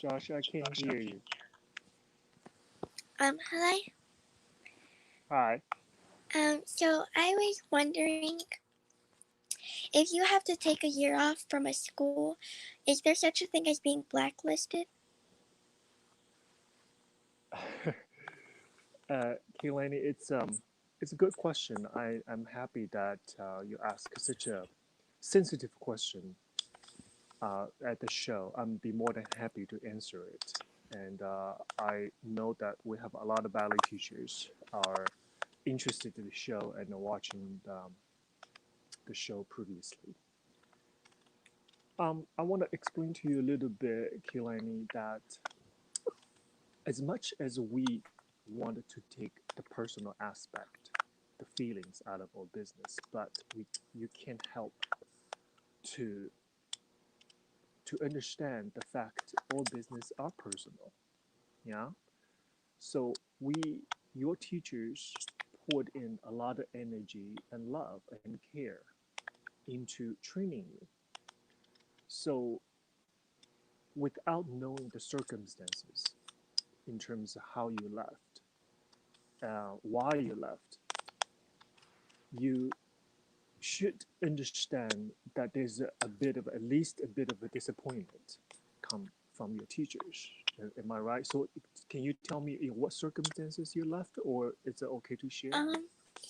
Josh, I can't hear you. Hi. Hi. So I was wondering if you have to take a year off from a school, is there such a thing as being blacklisted? Keelani, it's a good question. I'm happy that you ask such a sensitive question at the show. I'm be more than happy to answer it. And I know that we have a lot of ballet teachers are interested in the show and are watching the show previously. I want to explain to you a little bit, Keelani, that as much as we wanted to take the personal aspect, the feelings out of our business, but you can't help to understand the fact all business are personal. Yeah. So your teachers poured in a lot of energy and love and care into training you. So without knowing the circumstances in terms of how you left, why you left, you should understand that there's a bit of at least a bit of a disappointment come from your teachers. Am I right? So can you tell me in what circumstances you left, or is it okay to share?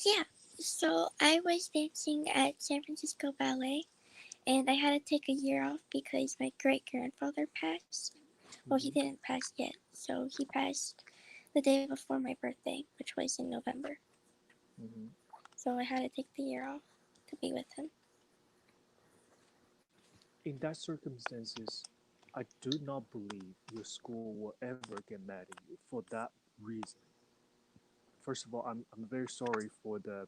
Yeah. So I was dancing at San Francisco Ballet, and I had to take a year off because my great grandfather passed. Well, he didn't pass yet. So he passed the day before my birthday, which was in November. Mm-hmm. So I had to take the year off to be with him. In that circumstances, I do not believe your school will ever get mad at you for that reason. First of all, I'm very sorry for the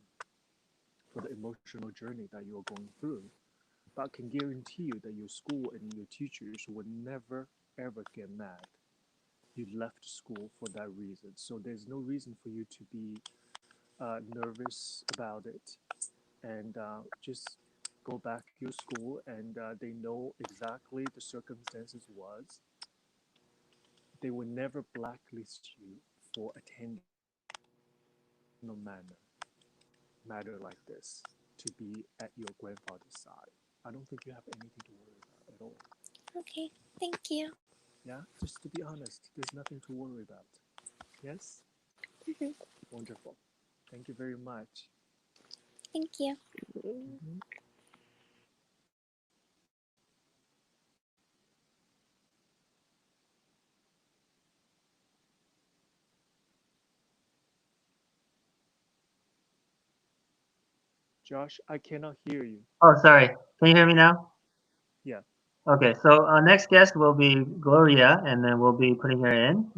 emotional journey that you are going through, but I can guarantee you that your school and your teachers would never ever get mad. You left school for that reason, so there's no reason for you to be nervous about it, and just go back to your school, and they know exactly the circumstances was. They will never blacklist you for attending no matter like this to be at your grandfather's side. I don't think you have anything to worry about at all. Okay. Thank you. Yeah, just to be honest, there's nothing to worry about. Yes? Mm-hmm. Wonderful. Thank you very much. Thank you. Mhm. Josh, I cannot hear you. Oh, sorry. Can you hear me now? Yeah. Okay, so our next guest will be Gloria, and then we'll be putting her in.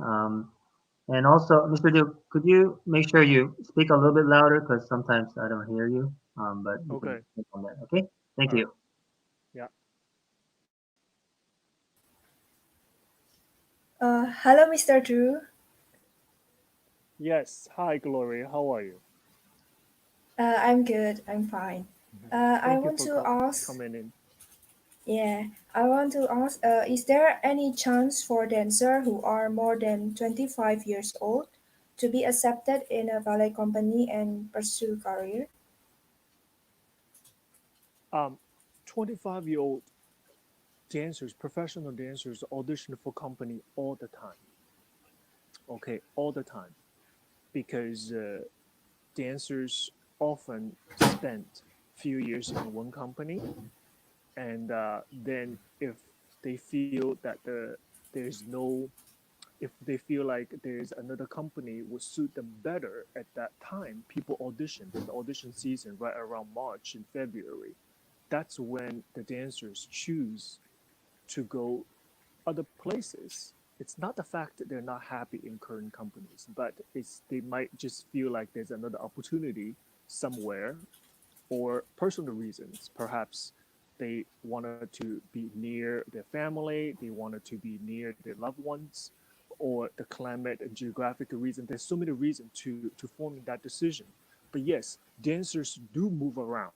And also, Mr. Duke, could you make sure you speak a little bit louder because sometimes I don't hear you. But you can Okay. click on that. Okay, thank All right. you. Yeah. Hello, Mr. Drew. Yes. Hi, Gloria. How are you? I'm good. I'm fine. I Thank you want for to ask, coming in. yeah, I want to ask, is there any chance for dancers who are more than 25 years old to be accepted in a ballet company and pursue career? 25-year-old dancers, professional dancers, audition for company all the time. Okay, all the time, because dancers often spend few years in one company, and then if they feel that there's no if they feel like there's another company would suit them better at that time, people audition in the audition season right around March and February. That's when the dancers choose to go other places. It's not the fact that they're not happy in current companies, but it's they might just feel like there's another opportunity somewhere, or personal reasons. Perhaps they wanted to be near their family, they wanted to be near their loved ones, or the climate and geographic reason. There's so many reasons to forming that decision. But yes, dancers do move around.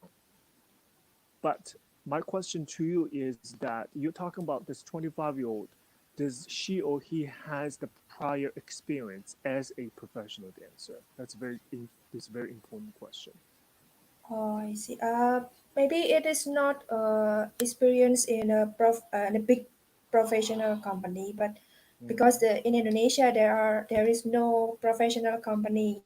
But my question to you is that you're talking about this 25-year-old. does she or he has the prior experience as a professional dancer? This very important question. Oh, I see. Maybe it is not experience in a big professional company, but because Mm-hmm. in Indonesia there is no professional company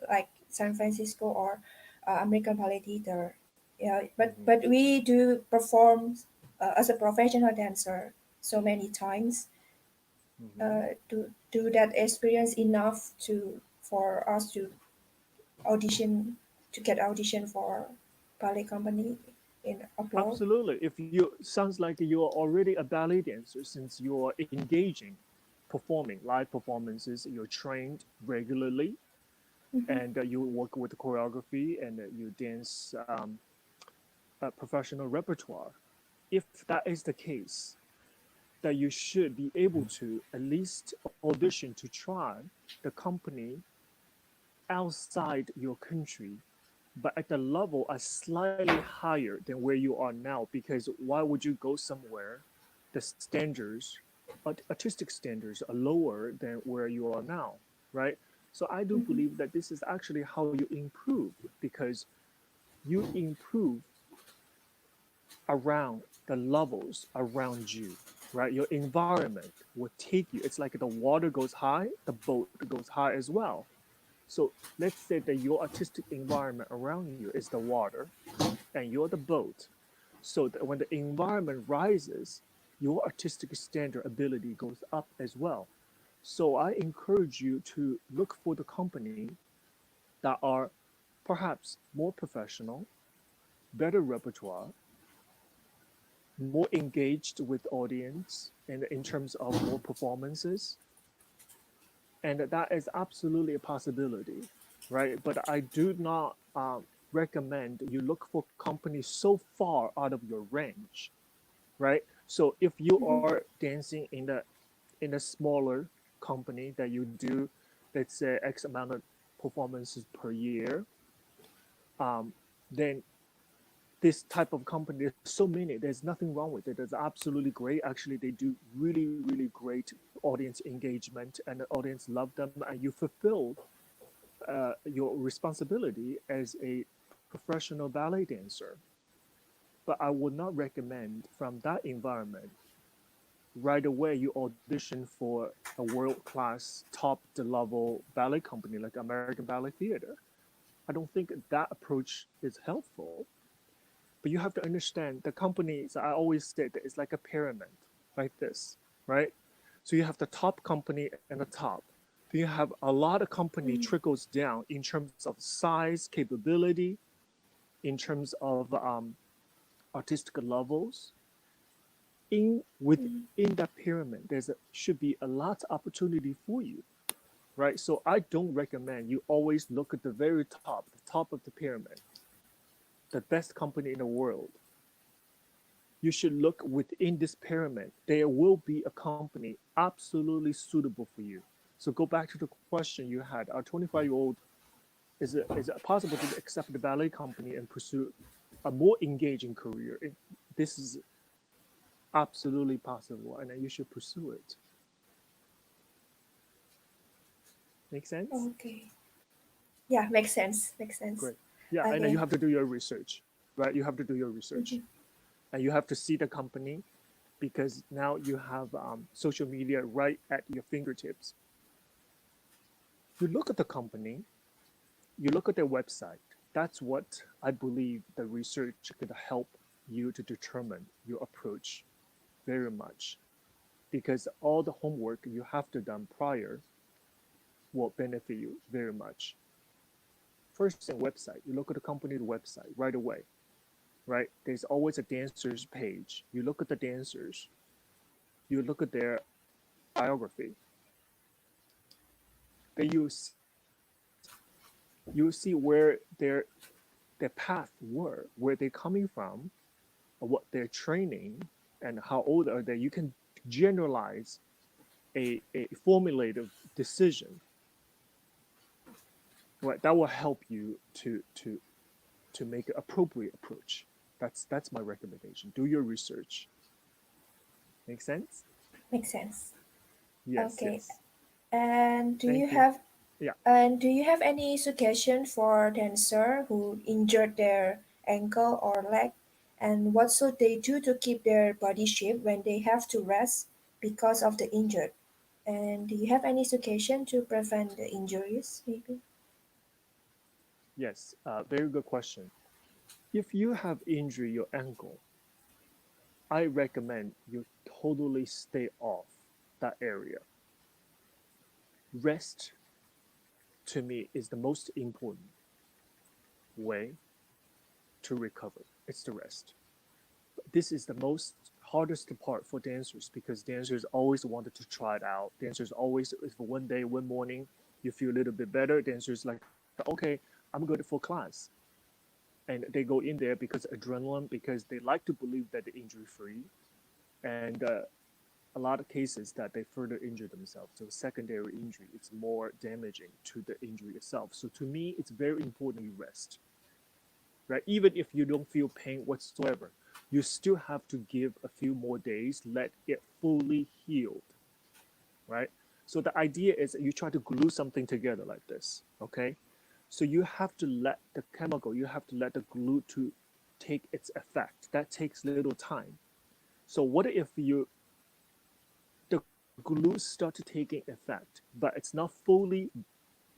like San Francisco or American Ballet Theater. Yeah, Mm-hmm. but we do perform as a professional dancer so many times. Mm-hmm. Do that experience enough to for us to audition to get audition for ballet company in abroad. Absolutely. If you sounds like you are already a ballet dancer since you are engaging, performing live performances, you're trained regularly, Mm-hmm. and you work with choreography and you dance a professional repertoire. If that is the case, that you should be able to at least audition to try the company outside your country, but at the level are slightly higher than where you are now. Because why would you go somewhere the standards, artistic standards, are lower than where you are now, right? So I do Mm-hmm. believe that this is actually how you improve, because you improve around the levels around you, right? Your environment will take you. It's like the water goes high, the boat goes high as well. So let's say that your artistic environment around you is the water and you're the boat. So that when the environment rises, your artistic standard ability goes up as well. So I encourage you to look for the company that are perhaps more professional, better repertoire, more engaged with audience and in terms of more performances, and that is absolutely a possibility, right? But I do not recommend you look for companies so far out of your range, right? So if you Mm-hmm. are dancing in a smaller company that you do, let's say X amount of performances per year, um, then this type of company, there's so many, there's nothing wrong with it. It's absolutely great. Actually, they do really, really great audience engagement and the audience love them, and you fulfill your responsibility as a professional ballet dancer. But I would not recommend from that environment right away you audition for a world-class top level ballet company like American Ballet Theater. I don't think that approach is helpful. But you have to understand the companies, I always say that it's like a pyramid, like this, right? So you have the top company and the top. Then you have a lot of company trickles down in terms of size, capability, in terms of artistic levels. Within that pyramid, should be a lot of opportunity for you, right? So I don't recommend you always look at the very top, the top of the pyramid, the best company in the world. You should look within this pyramid. There will be a company absolutely suitable for you. So go back to the question you had. Our 25-year-old, is it possible to accept the ballet company and pursue a more engaging career? This is absolutely possible, and you should pursue it. Make sense? Okay. Yeah, makes sense. Makes sense. Great. Yeah, and then you Okay. have to do your research, right? You have to do your research, Mm-hmm. and you have to see the company, because now you have social media right at your fingertips. You look at the company, you look at their website. That's what I believe the research could help you to determine your approach very much, because all the homework you have to done prior will benefit you very much. First thing, website. You look at the company's website right away, right? There's always a dancers page. You look at the dancers, you look at their biography, then you see where their path were, where they're coming from, what they're training, and how old are they. You can generalize a formulative decision, right? That will help you to make an appropriate approach. That's my recommendation. Do your research. Make sense? Makes sense. Yes, Okay. yes. And do you Thank you. have Yeah. and do you have any suggestion for dancer who injured their ankle or leg? And what should they do to keep their body shape when they have to rest because of the injured? And do you have any suggestion to prevent the injuries, maybe? Yes. Very good question. If you have injury your ankle, I recommend you totally stay off that area. Rest to me is the most important way to recover. It's the rest. This is the most hardest part for dancers because dancers always wanted to try it out. Dancers always, if one day, one morning, you feel a little bit better, dancers like, okay, I'm good for class. And they go in there because adrenaline, because they like to believe that they're injury free. And a lot of cases that they further injure themselves. So secondary injury, it's more damaging to the injury itself. So to me, it's very important you rest, right? Even if you don't feel pain whatsoever, you still have to give a few more days, let it fully healed, right? So the idea is you try to glue something together like this, okay? So you have to let the chemical, you have to let the glue to take its effect. That takes little time. So what if you the glue start taking effect, but it's not fully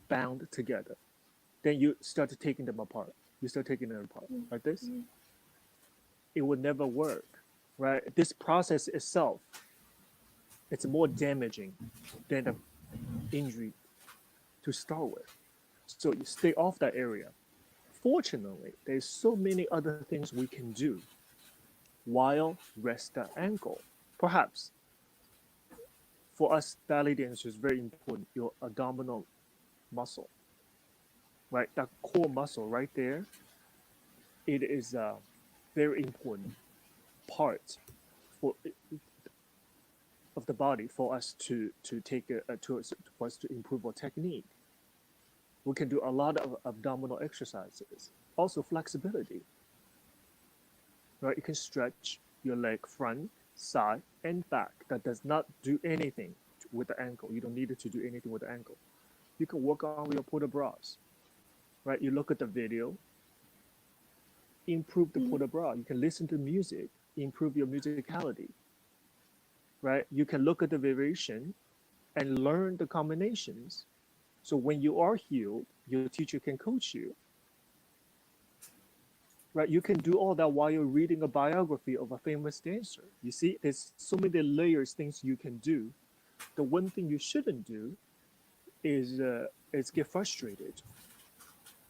bound together? Then you start taking them apart. You start taking them apart like this. It would never work, right? This process itself, it's more damaging than the injury to start with. So you stay off that area. Fortunately, there's so many other things we can do while rest the ankle. Perhaps for us ballet dancers, very important, your abdominal muscle, right? That core muscle right there, it is a very important part for of the body for us to take for us to improve our technique. We can do a lot of abdominal exercises. Also flexibility, right? You can stretch your leg front, side, and back. That does not do anything with the ankle. You don't need it to do anything with the ankle. You can work on your port de bras, right? You look at the video, improve the port de bras. You can listen to music, improve your musicality, right? You can look at the variation and learn the combinations. So when you are healed, your teacher can coach you, right? You can do all that while you're reading a biography of a famous dancer. You see, there's so many layers, things you can do. The one thing you shouldn't do is get frustrated,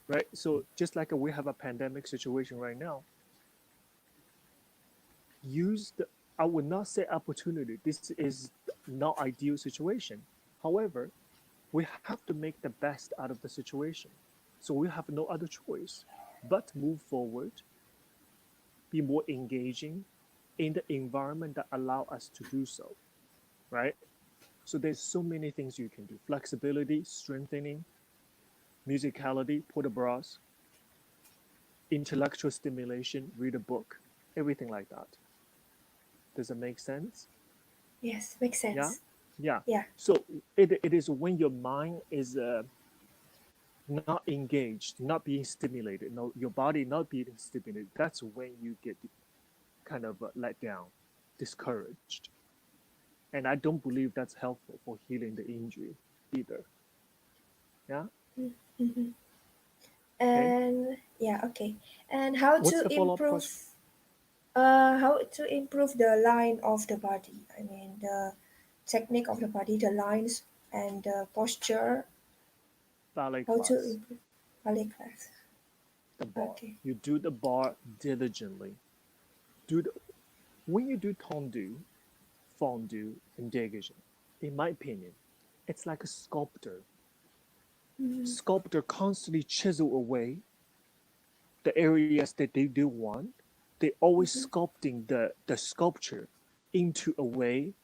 right? So just like we have a pandemic situation right now, use the, I would not say opportunity. This is not ideal situation. However, we have to make the best out of the situation. So we have no other choice but move forward, be more engaging in the environment that allow us to do so, right? So there's so many things you can do. Flexibility, strengthening, musicality, put a bras, intellectual stimulation, read a book, everything like that. Does it make sense? Yes, makes Yeah? sense. Yeah. Yeah. So it is when your mind is not engaged, not being stimulated, no, your body not being stimulated, that's when you get kind of let down, discouraged. And I don't believe that's helpful for healing the injury either. Yeah. Mm-hmm. Okay. And yeah, okay. And how What's to the follow-up question? improve how to improve the line of the body. I mean the technique of the body, the lines and the posture. Ballet How to class, improve ballet class. the bar. Okay. You do the bar diligently. Do the, when you do tendu, fondue, and dégagé, in my opinion, it's like a sculptor. Mm-hmm. Sculptor constantly chisel away the areas that they do want. They always Mm-hmm. sculpting the sculpture into a way,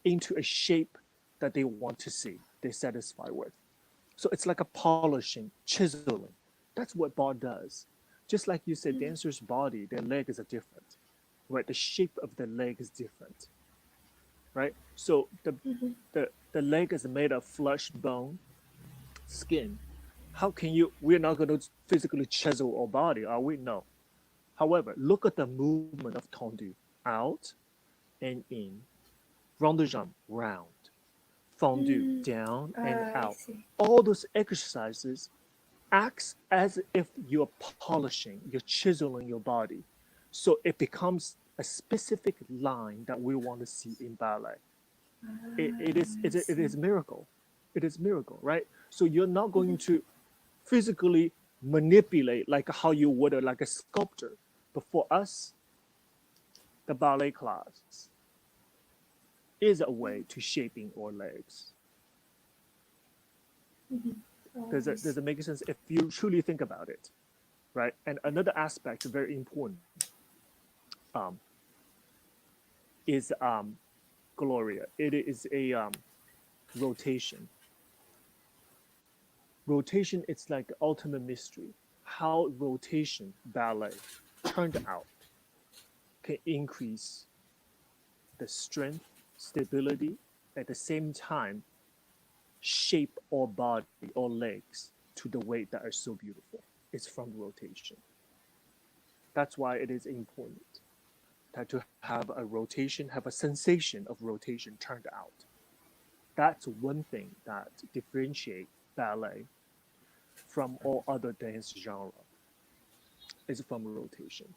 into a shape that they want to see, they're satisfied with. So it's like a polishing, chiseling. That's what bar does. Just like you said, Mm-hmm. dancer's body, their leg is a different, right? The shape of the leg is different. right? So Mm-hmm. the leg is made of flesh, bone, skin. How can you? We're not going to physically chisel our body, are we? No. However, look at the movement of Fondu: out and in, rond de jambe, round, Fondu, Mm. down and I out. see. All those exercises acts as if you're polishing, you're chiseling your body. So it becomes a specific line that we want to see in ballet. I It see. is miracle. It is miracle, right? So you're not Mm-hmm. going to physically manipulate like how you would like a sculptor. But for us, the ballet class is a way to shaping our legs. Mm-hmm. Oh, I Does see. it make sense if you truly think about it, right? And another aspect very important um, is Gloria. It is a rotation. Rotation, it's like ultimate mystery. How rotation ballet turned out can increase the strength, stability, at the same time shape our body or legs to the way that are so beautiful. It's from rotation. That's why it is important that to have a rotation, have a sensation of rotation turned out. That's one thing that differentiate ballet from all other dance genre is from rotation.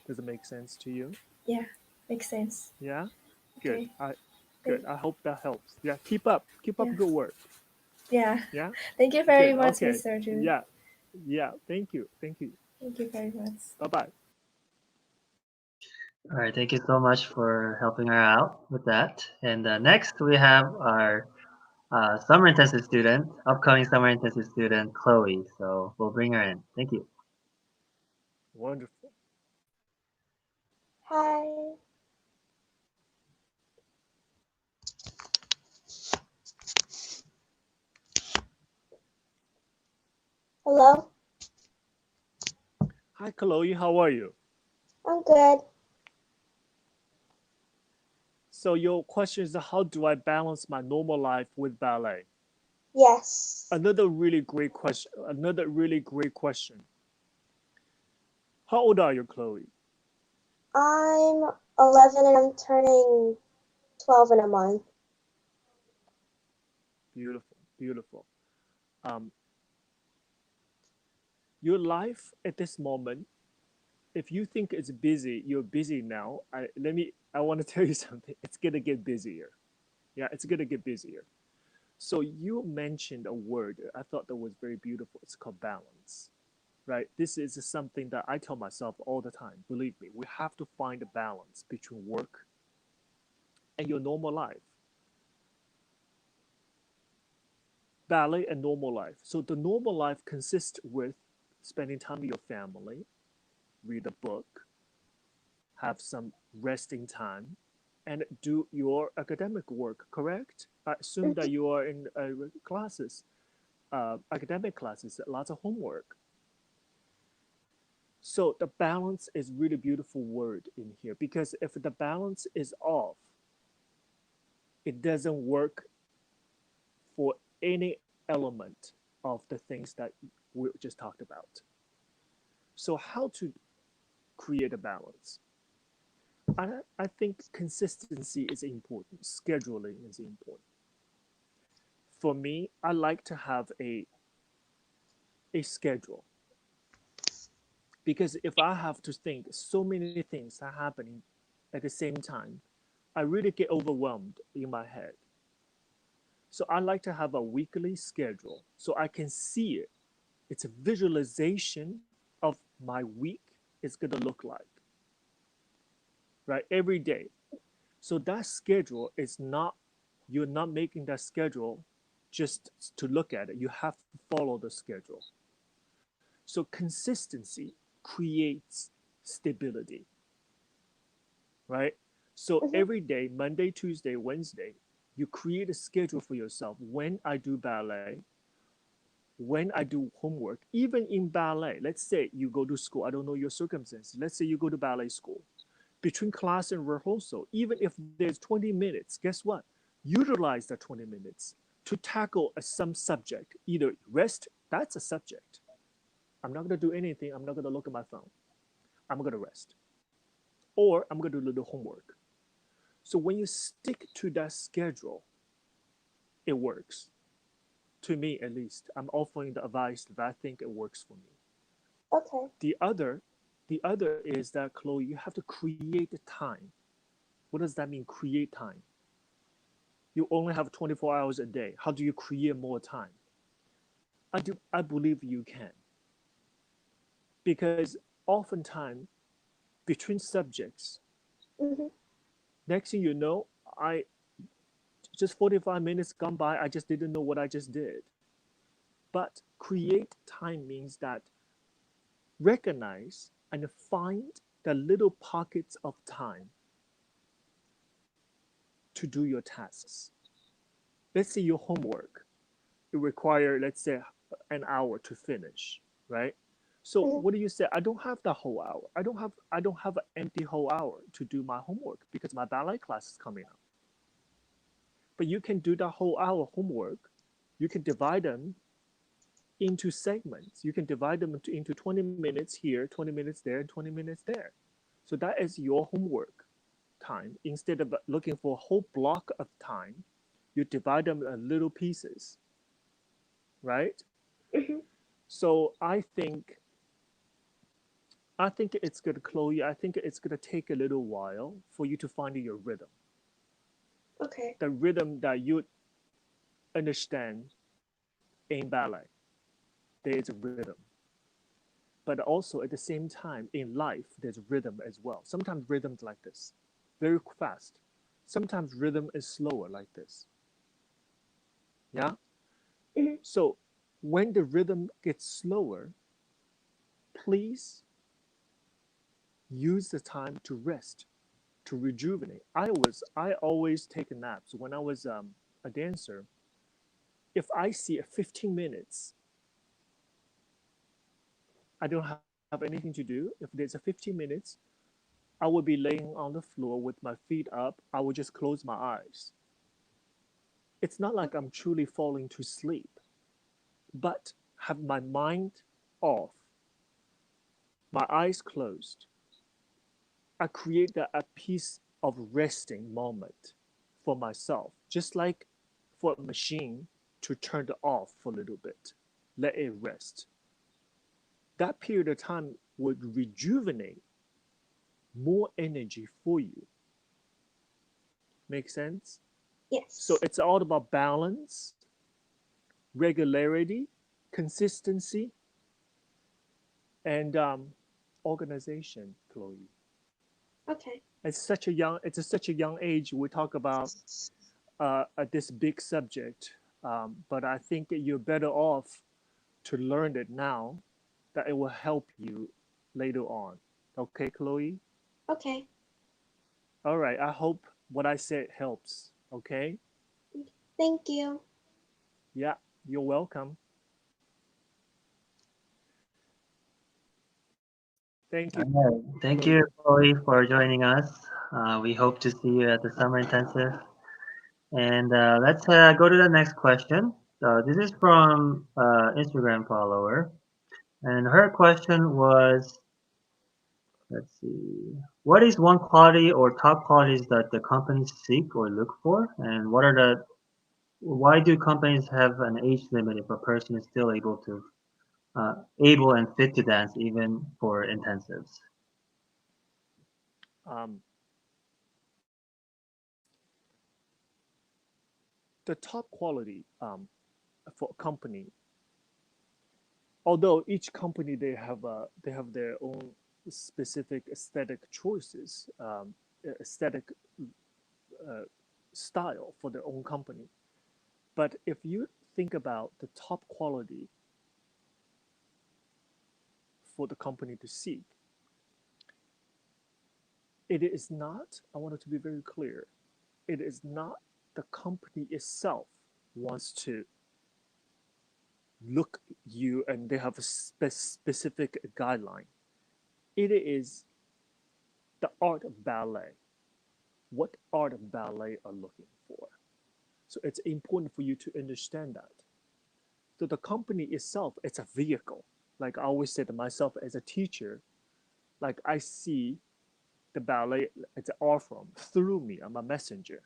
Does it make sense to you? Yeah, makes sense. Yeah? Good. Okay. I Thank, good. I hope that helps. Yeah, keep up yeah. good work. Yeah. Yeah? Thank you very Good. much, Okay. Mr. Ju. Yeah. Yeah. Thank you. Thank you. Thank you very much. Bye-bye. All right, thank you so much for helping her out with that. And next we have our summer intensive student, upcoming summer intensive student, Chloe. So we'll bring her in. Thank you. Wonderful. Hi. Hello. Hi Chloe, how are you? I'm good. So your question is how do I balance my normal life with ballet? Yes. Another really great question. Another really great question. How old are you, Chloe? I'm 11 and I'm turning 12 in a month. Beautiful, beautiful. Um, your life at this moment, if you think it's busy, you're busy now. I want to tell you something. It's gonna get busier. Yeah, it's gonna get busier. So you mentioned a word. I thought that was very beautiful. It's called balance, right? This is something that I tell myself all the time. Believe me, we have to find a balance between work and your normal life. Ballet and normal life. So the normal life consists with spending time with your family, read a book, have some resting time, and do your academic work. Correct? I assume that you are in classes, academic classes, lots of homework. So the balance is really beautiful word in here because if the balance is off, it doesn't work for any element of the things that we just talked about. So how to create a balance? I think consistency is important. Scheduling is important. For me, I like to have a schedule because if I have to think so many things are happening at the same time, I really get overwhelmed in my head. So I like to have a weekly schedule so I can see it. It's a visualization of my week is going to look like, right? Every day. So that schedule is not, you're not making that schedule just to look at it. You have to follow the schedule. So consistency creates stability, right? So Mhm. every day, Monday, Tuesday, Wednesday, you create a schedule for yourself when I do ballet, when I do homework, even in ballet. Let's say you go to school, I don't know your circumstances. Let's say you go to ballet school. between class and rehearsal, even if there's 20 minutes, guess what? Utilize that 20 minutes to tackle some subject. Either rest, that's a subject. I'm not going to do anything. I'm not going to look at my phone. I'm going to rest. Or I'm going to do a little homework. So when you stick to that schedule, it works. To me, at least, I'm offering the advice that I think it works for me. Okay. The other is that, Chloe, you have to create the time. What does that mean? Create time. You only have 24 hours a day. How do you create more time? I believe you can. Because oftentimes between subjects, Mhm. next thing you know, I just 45 minutes gone by, I just didn't know what I just did. But create time means that recognize and find the little pockets of time to do your tasks. Let's say your homework, it requires, let's say, an hour to finish, right? So Mhm. what do you say? I don't have the whole hour. I don't have an empty whole hour to do my homework because my ballet class is coming up. But you can do the whole hour homework. You can divide them into segments. You can divide them into 20 minutes here, 20 minutes there, and 20 minutes there. So that is your homework time. Instead of looking for a whole block of time, you divide them in little pieces, right? Mhm. So I think it's good, Chloe. I think it's gonna take a little while for you to find your rhythm, Okay. the rhythm that you understand in ballet. There is a rhythm, but also at the same time in life, there's rhythm as well. Sometimes rhythms like this, very fast. Sometimes rhythm is slower like this. Yeah. Mhm. So when the rhythm gets slower, please use the time to rest, to rejuvenate. I always take naps when I was a dancer. If I see a 15 minutes, I don't have anything to do. If there's a 15 minutes, I would be laying on the floor with my feet up. I would just close my eyes. It's not like I'm truly falling to sleep, but have my mind off, my eyes closed. I create a piece of resting moment for myself, just like for a machine to turn it off for a little bit, let it rest. That period of time would rejuvenate more energy for you. Make sense? So Yes. it's all about balance, regularity, consistency, and organization, Chloe. Okay. It's such a young age. We talk about this big subject, but I think you're better off to learn it now, that it will help you later on. Okay, Chloe? Okay. All right. I hope what I said helps. Okay? Thank you. Yeah, you're welcome. Thank you, All right. Thank Chloe. you, Chloe, for joining us. We hope to see you at the summer intensive. And let's go to the next question. This is from Instagram follower, and her question was, let's see, what is one quality or top qualities that the companies seek or look for, and why do companies have an age limit if a person is still able and fit to dance even for intensives? Um, the top quality for a company, although each company they have their own specific aesthetic choices, aesthetic uh, style for their own company. But if you think about the top quality for the company to seek, it is not, I want it to be very clear, it is not the company itself wants to look you and they have a specific guideline. It is the art of ballet, what art of ballet are looking for. So it's important for you to understand that. So the company itself, it's a vehicle. Like I always say to myself as a teacher, like I see the ballet as an art form through me. I'm a messenger,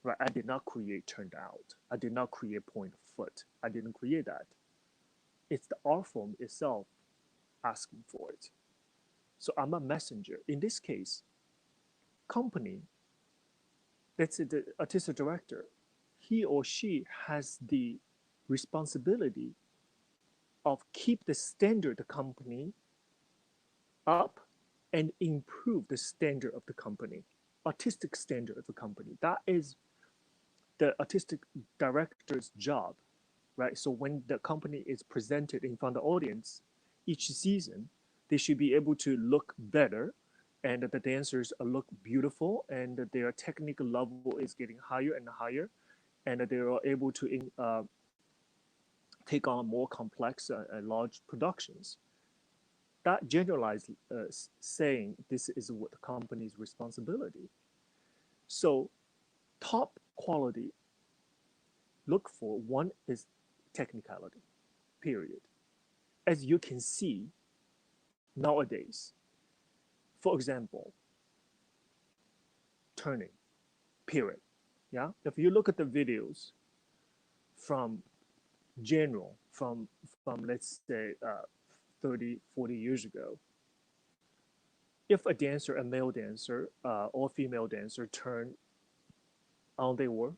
right? I did not create turned out. I did not create point of foot. I didn't create that. It's the art form itself asking for it. So I'm a messenger. In this case, company, let's say the artistic director, he or she has the responsibility of keep the standard of the company up and improve the standard of the company, artistic standard of the company. That is the artistic director's job, right? So when the company is presented in front of the audience each season, they should be able to look better and the dancers look beautiful and their technical level is getting higher and higher and they are able to take on more complex and large productions. That generalized saying this is what the company's responsibility. So top quality look for one is technicality, period. As you can see nowadays, for example, turning, period. Yeah, if you look at the videos from general, from let's say 30, 40 years ago, if a dancer, a male dancer or female dancer turn on they were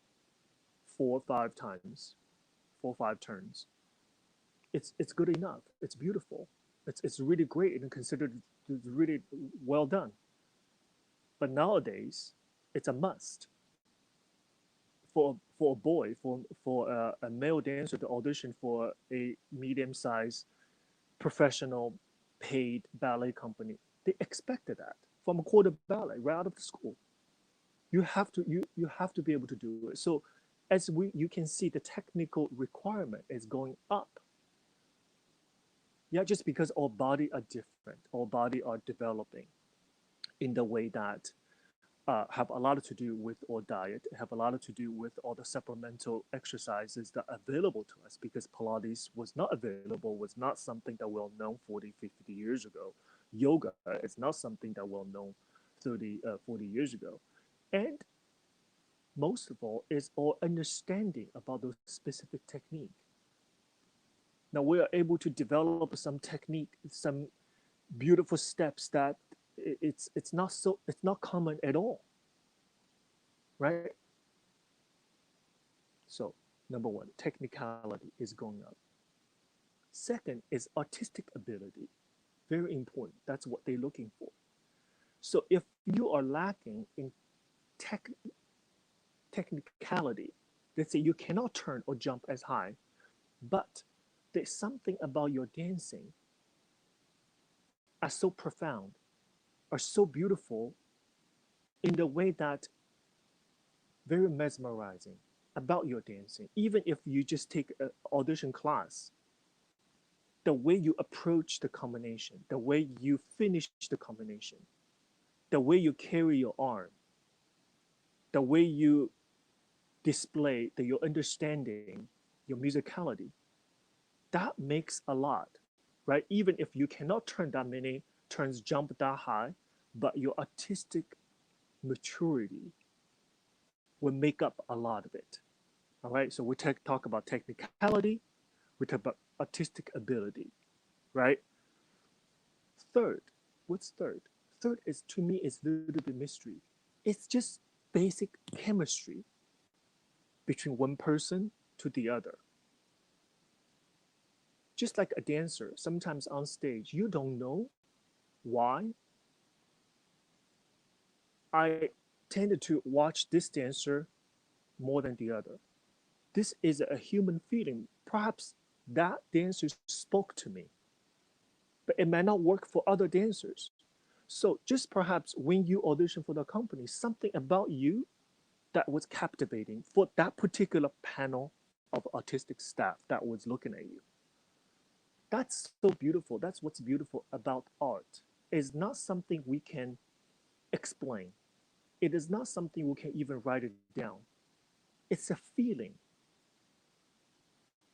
4 or 5 times, 4 or 5 turns, it's good enough. It's beautiful. It's really great and considered really well done. But nowadays, it's a must for a boy, for a male dancer to audition for a medium-sized professional paid ballet company. They expected that from a quarter ballet right out of the school. You have to be able to do it. So as you can see, the technical requirement is going up. Yeah, just because our body are different, our body are developing in the way that have a lot to do with our diet, have a lot to do with all the supplemental exercises that are available to us because Pilates was not available, was not something that well known 40, 50 years ago. Yoga is not something that well known 30, 40 years ago. And most of all is our understanding about those specific technique. Now we are able to develop some technique, some beautiful steps that it's not common at all, right? So number one, technicality is going up. Second is artistic ability, very important. That's what they're looking for. So if you are lacking in technicality, let's say you cannot turn or jump as high, but there's something about your dancing are so profound, are so beautiful in the way that very mesmerizing about your dancing. Even if you just take an audition class, the way you approach the combination, the way you finish the combination, the way you carry your arm, the way you display your understanding, your musicality, that makes a lot, right? Even if you cannot turn that many turns, jump that high, but your artistic maturity will make up a lot of it. All right, so we talk about technicality, we talk about artistic ability, right? Third, what's third? Third is to me is a little bit mystery. It's just basic chemistry between one person to the other. Just like a dancer, sometimes on stage, you don't know why. I tended to watch this dancer more than the other. This is a human feeling. Perhaps that dancer spoke to me, but it may not work for other dancers. So just perhaps when you audition for the company, something about you that was captivating for that particular panel of artistic staff that was looking at you. That's so beautiful. That's what's beautiful about art. It's not something we can explain. It is not something we can even write it down. It's a feeling.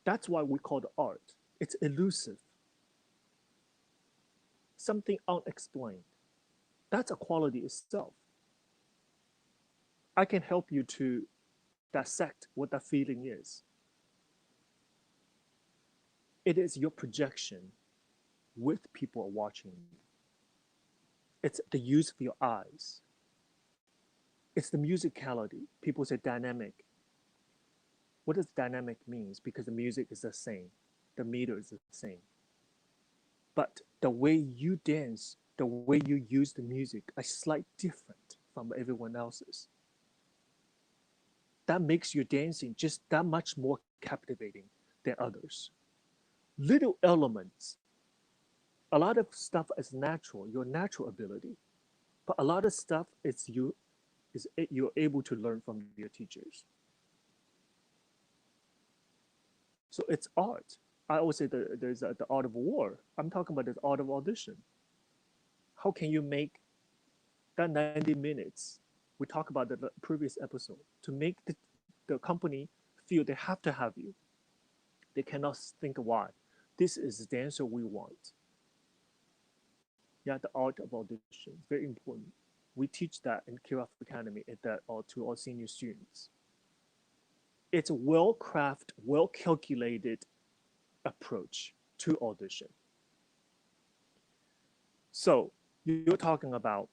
That's why we call it art. It's elusive, something unexplained. That's a quality itself. I can help you to dissect what that feeling is. It is your projection with people watching you. It's the use of your eyes. It's the musicality. People say dynamic. What does dynamic means? Because the music is the same, the meter is the same. But the way you dance, the way you use the music are slightly different from everyone else's. That makes your dancing just that much more captivating than others. Little elements, a lot of stuff is natural, your natural ability, but a lot of stuff you're able to learn from your teachers. So it's art. I always say that there's the art of war. I'm talking about the art of audition. How can you make that 90 minutes? We talked about the previous episode to make the company feel they have to have you. They cannot think why. This is the dancer we want. Yeah, the art of audition is very important. We teach that in Kiraf Academy to all senior students. It's a well-crafted, well-calculated approach to audition. So you're talking about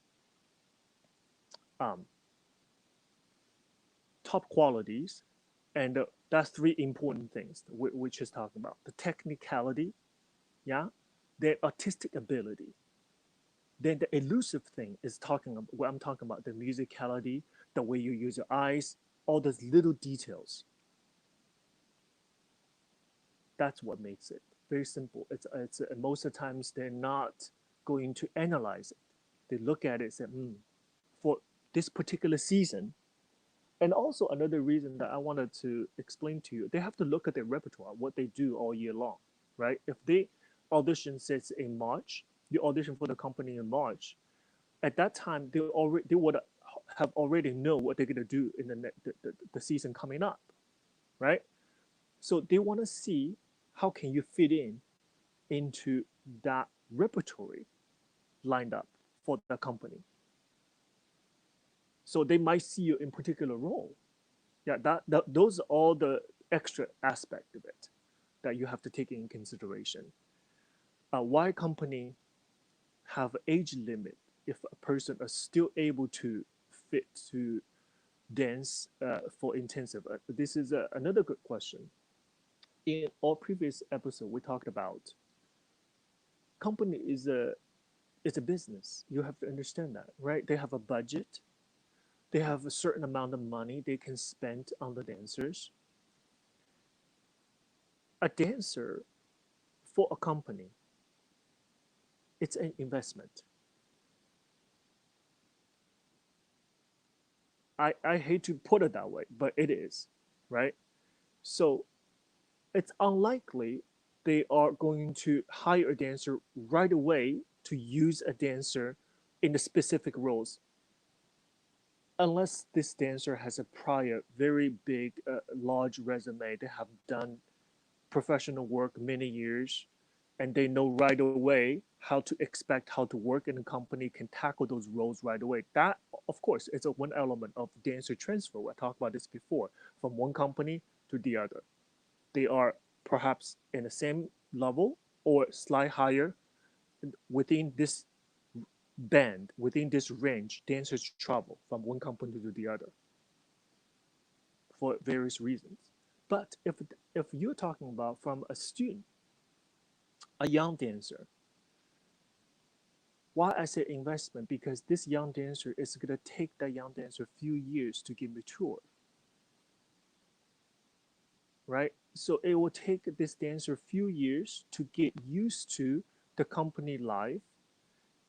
top qualities, and that's three important things we just talking about: the technicality, yeah, the artistic ability. Then the elusive thing is talking about what I'm talking about: the musicality, the way you use your eyes, all those little details. That's what makes it very simple. It's most of the times they're not going to analyze it. They look at it and say, for this particular season. And also another reason that I wanted to explain to you, they have to look at their repertoire, what they do all year long, right? If they audition says in March, you audition for the company in March, at that time they would have already know what they're gonna do in the season coming up, right? So they want to see how can you fit into that repertory lined up for the company. So they might see you in particular role. Yeah, those are all the extra aspect of it that you have to take in consideration. Why company have age limit if a person is still able to fit to dance for intensive? This is another good question. In our previous episode, we talked about company is a business. You have to understand that, right? They have a budget. They have a certain amount of money they can spend on the dancers. A dancer for a company, it's an investment. I hate to put it that way, but it is, right? So it's unlikely they are going to hire a dancer right away to use a dancer in the specific roles unless this dancer has a prior very big large resume. They have done professional work many years and they know right away how to expect how to work in a company, can tackle those roles right away. That of course is a one element of dancer transfer. I talked about this before, from one company to the other. They are perhaps in the same level or slightly higher within this band, within this range. Dancers travel from one company to the other for various reasons. But if you're talking about from a student, a young dancer, why I say investment? Because this young dancer is going to take that young dancer a few years to get mature, right? So it will take this dancer a few years to get used to the company life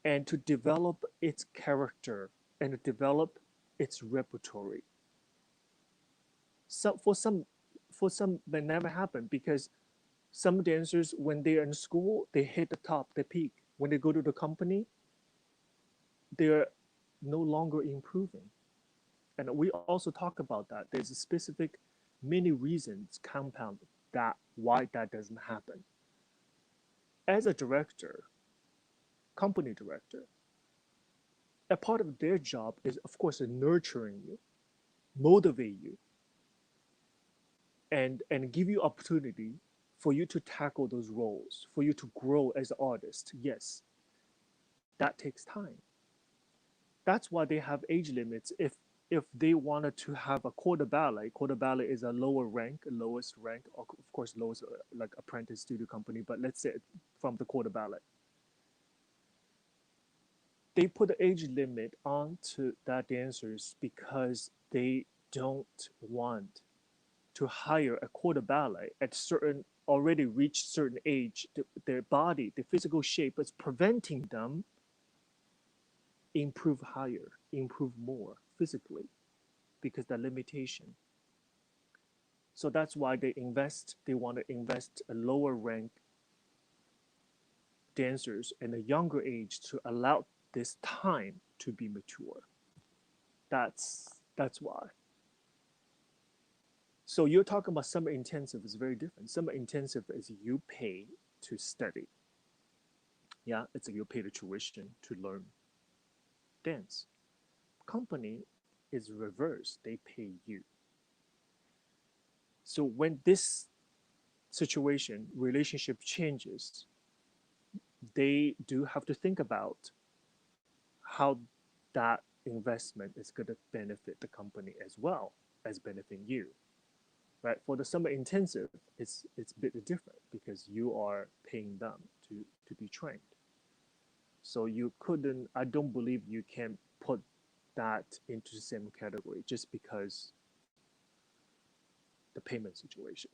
and to develop its character and to develop its repertory. So for some that never happen because some dancers when they're in school they hit the top, they peak. When they go to the company, they're no longer improving. And we also talk about that. There's a specific many reasons compound that why that doesn't happen. As a director, company director, a part of their job is of course nurturing you, motivate you, and give you opportunity for you to tackle those roles, for you to grow as an artist. Yes, that takes time. That's why they have age limits. If they wanted to have a quarter ballet is a lower rank, lowest rank, of course lowest like apprentice studio company, but let's say from the quarter ballet, they put the age limit onto that dancers because they don't want to hire a quarter ballet at certain already reached certain age. Their body, the physical shape is preventing them improve higher, improve more physically because the limitation. So that's why they want to invest a lower rank dancers in a younger age to allow this time to be mature. That's why. So you're talking about summer intensive is very different. Summer intensive is you pay to study. Yeah, it's like you pay the tuition to learn dance. Company is reverse. They pay you. So when this situation, relationship changes, they do have to think about how that investment is going to benefit the company as well as benefiting you. Right? For the summer intensive, it's a bit different because you are paying them to be trained. So you couldn't. I don't believe you can put that into the same category just because the payment situation.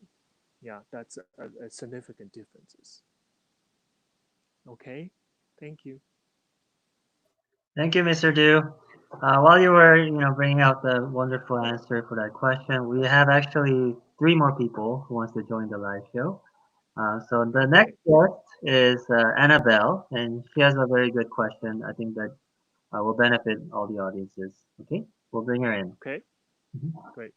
Yeah, that's a significant differences. Okay, thank you. Thank you, Mr. Du. While you were, bringing out the wonderful answer for that question, we have actually three more people who wants to join the live show. So the next Okay, guest is Annabelle, and she has a very good question. I think that will benefit all the audiences. Okay, we'll bring her in. okay, Mhm. great.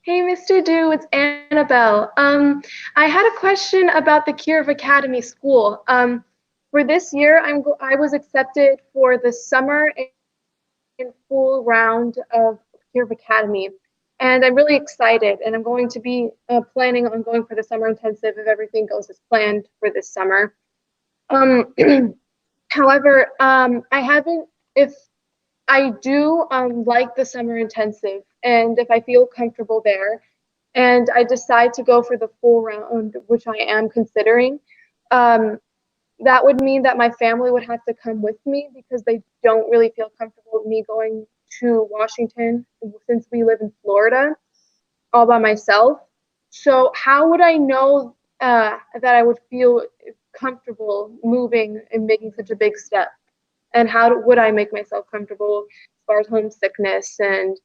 Hey, Mr. Du, it's Annabelle. I had a question about the Kirov Academy School. For this year, I was accepted for the summer and full round of Kirov Academy, and I'm really excited. And I'm going to be planning on going for the summer intensive if everything goes as planned for this summer. Um, However, I haven't. If I do like the summer intensive, and if I feel comfortable there, and I decide to go for the full round, which I am considering, um, that would mean that my family would have to come with me because they don't really feel comfortable with me going to Washington since we live in Florida all by myself. So how would I know that I would feel comfortable moving and making such a big step? And how would I make myself comfortable as far as homesickness and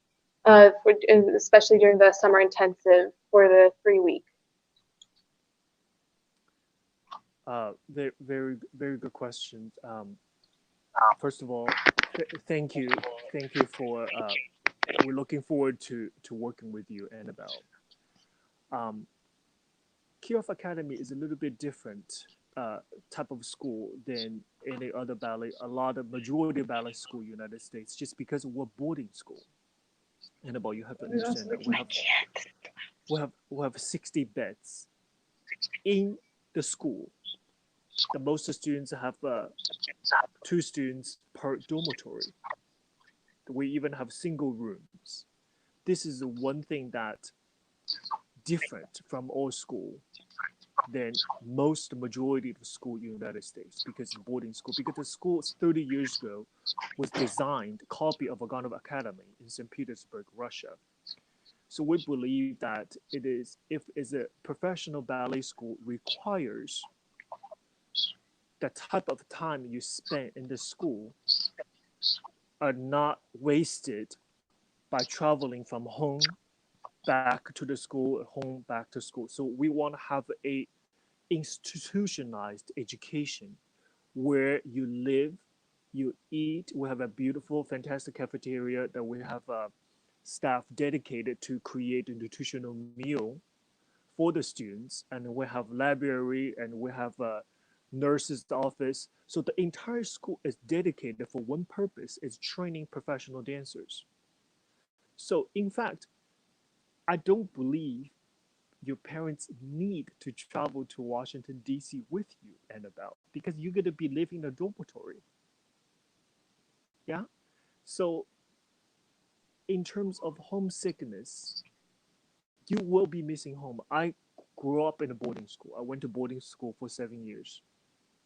especially during the summer intensive for the 3 week? Very, very, very good questions. First of all, thank you for. We're looking forward to working with you, Annabelle. Um, Kirov Academy is a little bit different type of school than any other ballet. A lot of majority of ballet school in the United States, just because we're boarding school. Annabelle, you have to understand that we have 60 beds in the school. The most students have 2 students per dormitory. We even have single rooms. This is the one thing that different from our school than most majority of the school in the United States because it's boarding school. Because the school 30 years ago was designed copy of Vaganov Academy in St. Petersburg, Russia. So we believe that it is if it's a professional ballet school requires the type of time you spend in the school are not wasted by traveling from home back to the school, home back to school. So we want to have a institutionalized education where you live, you eat. We have a beautiful, fantastic cafeteria that we have staff dedicated to create a nutritional meal for the students, and we have library and we have a nurse's office. So the entire school is dedicated for one purpose: is training professional dancers. So in fact, I don't believe your parents need to travel to Washington D.C. with you, Annabelle, because you're gonna be living in a dormitory. Yeah. So in terms of homesickness, you will be missing home. I grew up in a boarding school. I went to boarding school for 7 years.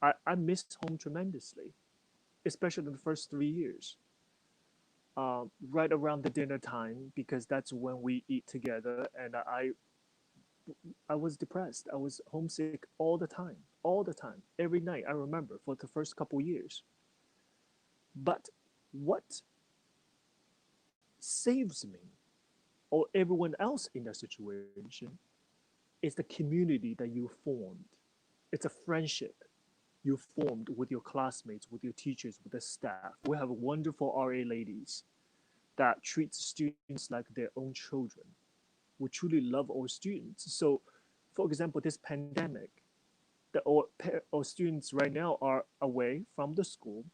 I missed home tremendously, especially in the first 3 years. Right around the dinner time, because that's when we eat together, and I was depressed. I was homesick all the time, every night. I remember for the first couple years. But what saves me or everyone else in that situation is the community that you formed. It's a friendship you formed with your classmates, with your teachers, with the staff. We have wonderful RA ladies that treats students like their own children. We truly love our students. So, for example, this pandemic, our students right now are away from the school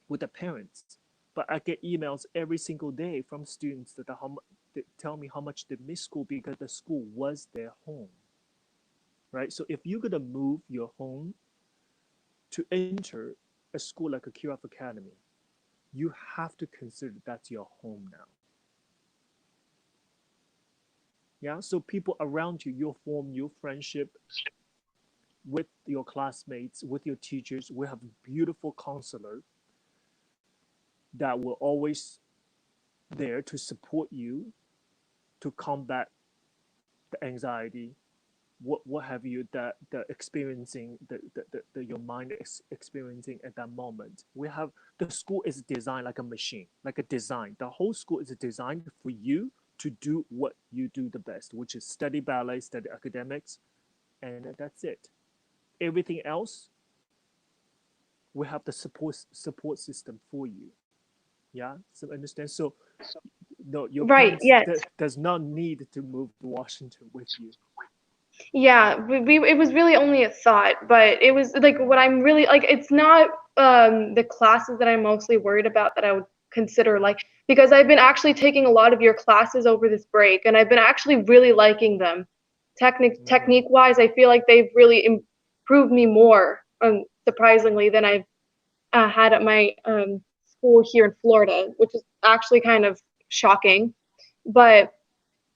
with the parents. But I get emails every single day from students that tell me how much they miss school because the school was their home, right? So if you're gonna move your home to enter a school like a Kirov Academy, you have to consider that's your home now. Yeah, so people around you, you'll form your friendship with your classmates, with your teachers. We have a beautiful counselor that will always there to support you to combat the anxiety, what have you that the experiencing the your mind is experiencing at that moment. We have the school is designed like a machine, like a design. The whole school is designed for you to do what you do the best, which is study ballet, study academics, and that's it. Everything else, we have the support system for you. Yeah, so understand. So no, your Right, parents yes. does not need to move to Washington with you. Yeah, it was really only a thought, but it was like what I'm really like it's not the classes that I'm mostly worried about that I would consider like because I've been actually taking a lot of your classes over this break and I've been actually really liking them. Technique wise, I feel like they've really improved me more surprisingly than I've had at my school here in Florida, which is actually kind of shocking. But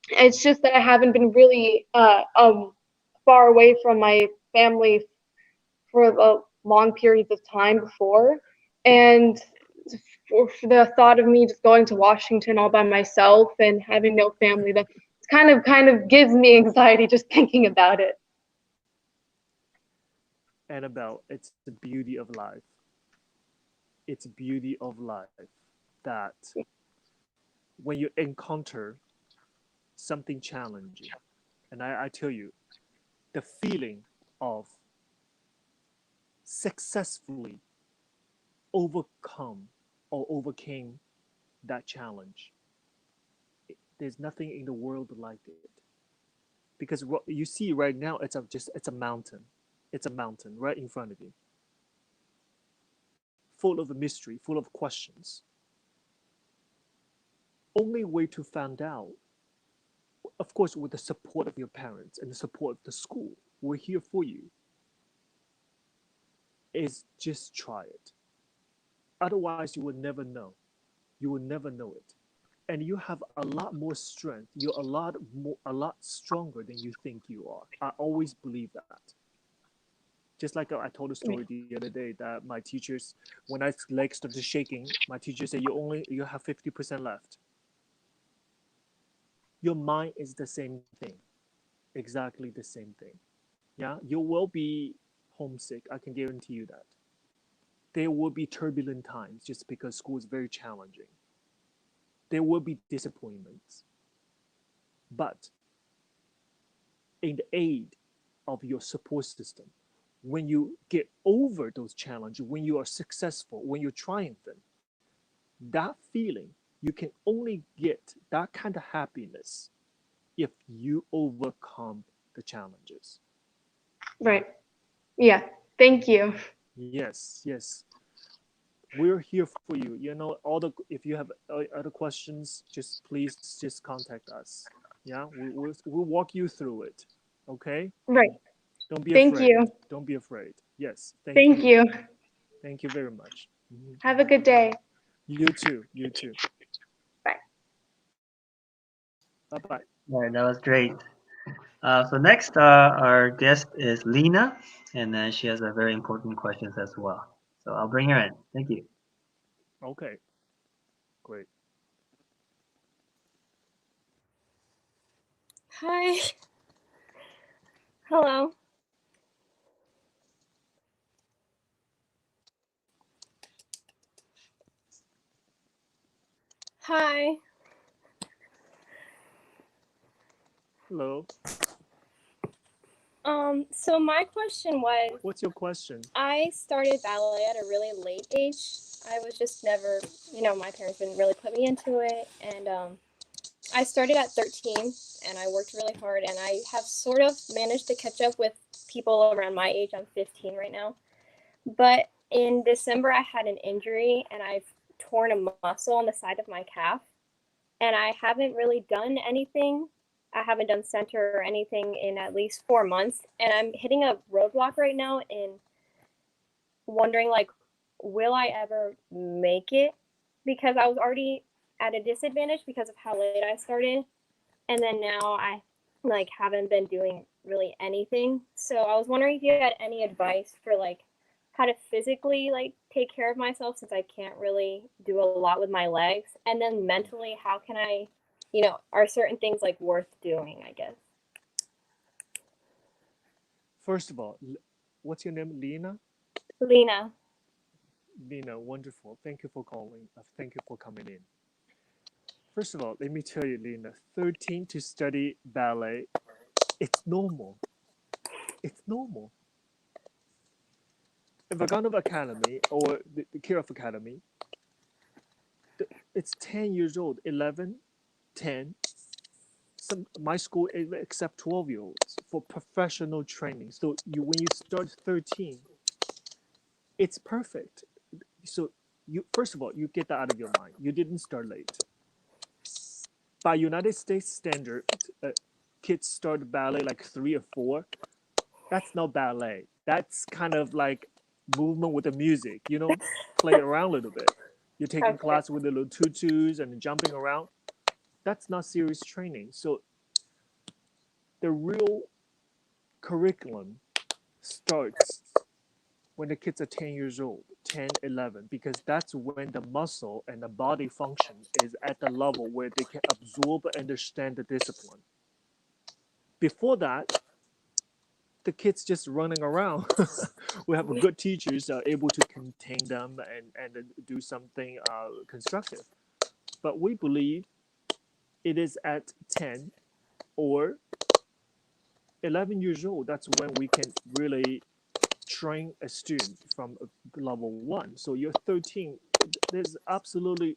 it's just that I haven't been really far away from my family for the long periods of time before, and for the thought of me just going to Washington all by myself and having no family, that kind of gives me anxiety just thinking about it. Annabelle, it's the beauty of life. It's beauty of life that when you encounter something challenging, and I tell you, the feeling of successfully overcome or overcame that challenge, there's nothing in the world like it. Because what you see right now, it's a mountain. It's a mountain right in front of you, full of mystery, full of questions. Only way to find out, of course, with the support of your parents and the support of the school, we're here for you, is just try it. Otherwise, you will never know. You will never know it. And you have a lot more strength. You're a lot stronger than you think you are. I always believe that. Just like I told a story the other day that my teachers, when my legs started shaking, my teacher said, you have 50% left. Your mind is the same thing, exactly the same thing. Yeah, you will be homesick. I can guarantee you that. There will be turbulent times just because school is very challenging. There will be disappointments. But in the aid of your support system, when you get over those challenges, when you are successful, when you're triumphant, that feeling, you can only get that kind of happiness if you overcome the challenges. Right. Yeah. Thank you. Yes, yes. We're here for you. All the if you have other questions, just please just contact us. Yeah, we'll walk you through it. Okay? Right. Don't be Thank afraid. you. Don't be afraid. Yes, thank Thank you. you. Thank you very much. Mhm. Have a good day. You too. You too. Bye. Bye bye. All right, that was great. So next, our guest is Lena, and then she has a very important questions as well. So I'll bring her in. Thank you. Okay, great. Hi. Hello. Hi. Hello. So my question was, What's your question? I started ballet at a really late age. I was just never, my parents didn't really put me into it, and I started at 13, and I worked really hard, and I have sort of managed to catch up with people around my age. I'm 15 right now. But in December, I had an injury, and I've torn a muscle on the side of my calf. And I haven't really done anything. I haven't done center or anything in at least 4 months. And I'm hitting a roadblock right now in wondering, like, will I ever make it? Because I was already at a disadvantage because of how late I started. And then now I like haven't been doing really anything. So I was wondering if you had any advice for like how to physically like take care of myself since I can't really do a lot with my legs. And then mentally, how can I, are certain things like worth doing, I guess. First of all, what's your name? Lena? Lena. Lena, wonderful. Thank you for calling. Thank you for coming in. First of all, let me tell you, Lena, 13 to study ballet, it's normal. It's normal. The Vaganov Academy or the Kirov Academy, it's 10 years old, 11, 10. My school accept 12-year-olds for professional training. So when you start 13, it's perfect. So you first of all, you get that out of your mind. You didn't start late. By United States standard, kids start ballet like 3 or 4. That's not ballet. That's kind of like movement with the music, play around a little bit. You're taking Okay. class with the little tutus and jumping around. That's not serious training. So the real curriculum starts when the kids are 10 years old, 10, 11, because that's when the muscle and the body function is at the level where they can absorb and understand the discipline. Before that, the kids just running around. We have good teachers able to contain them and do something constructive. But we believe it is at 10 or 11 years old. That's when we can really train a student from level 1. So you're 13. There's absolutely,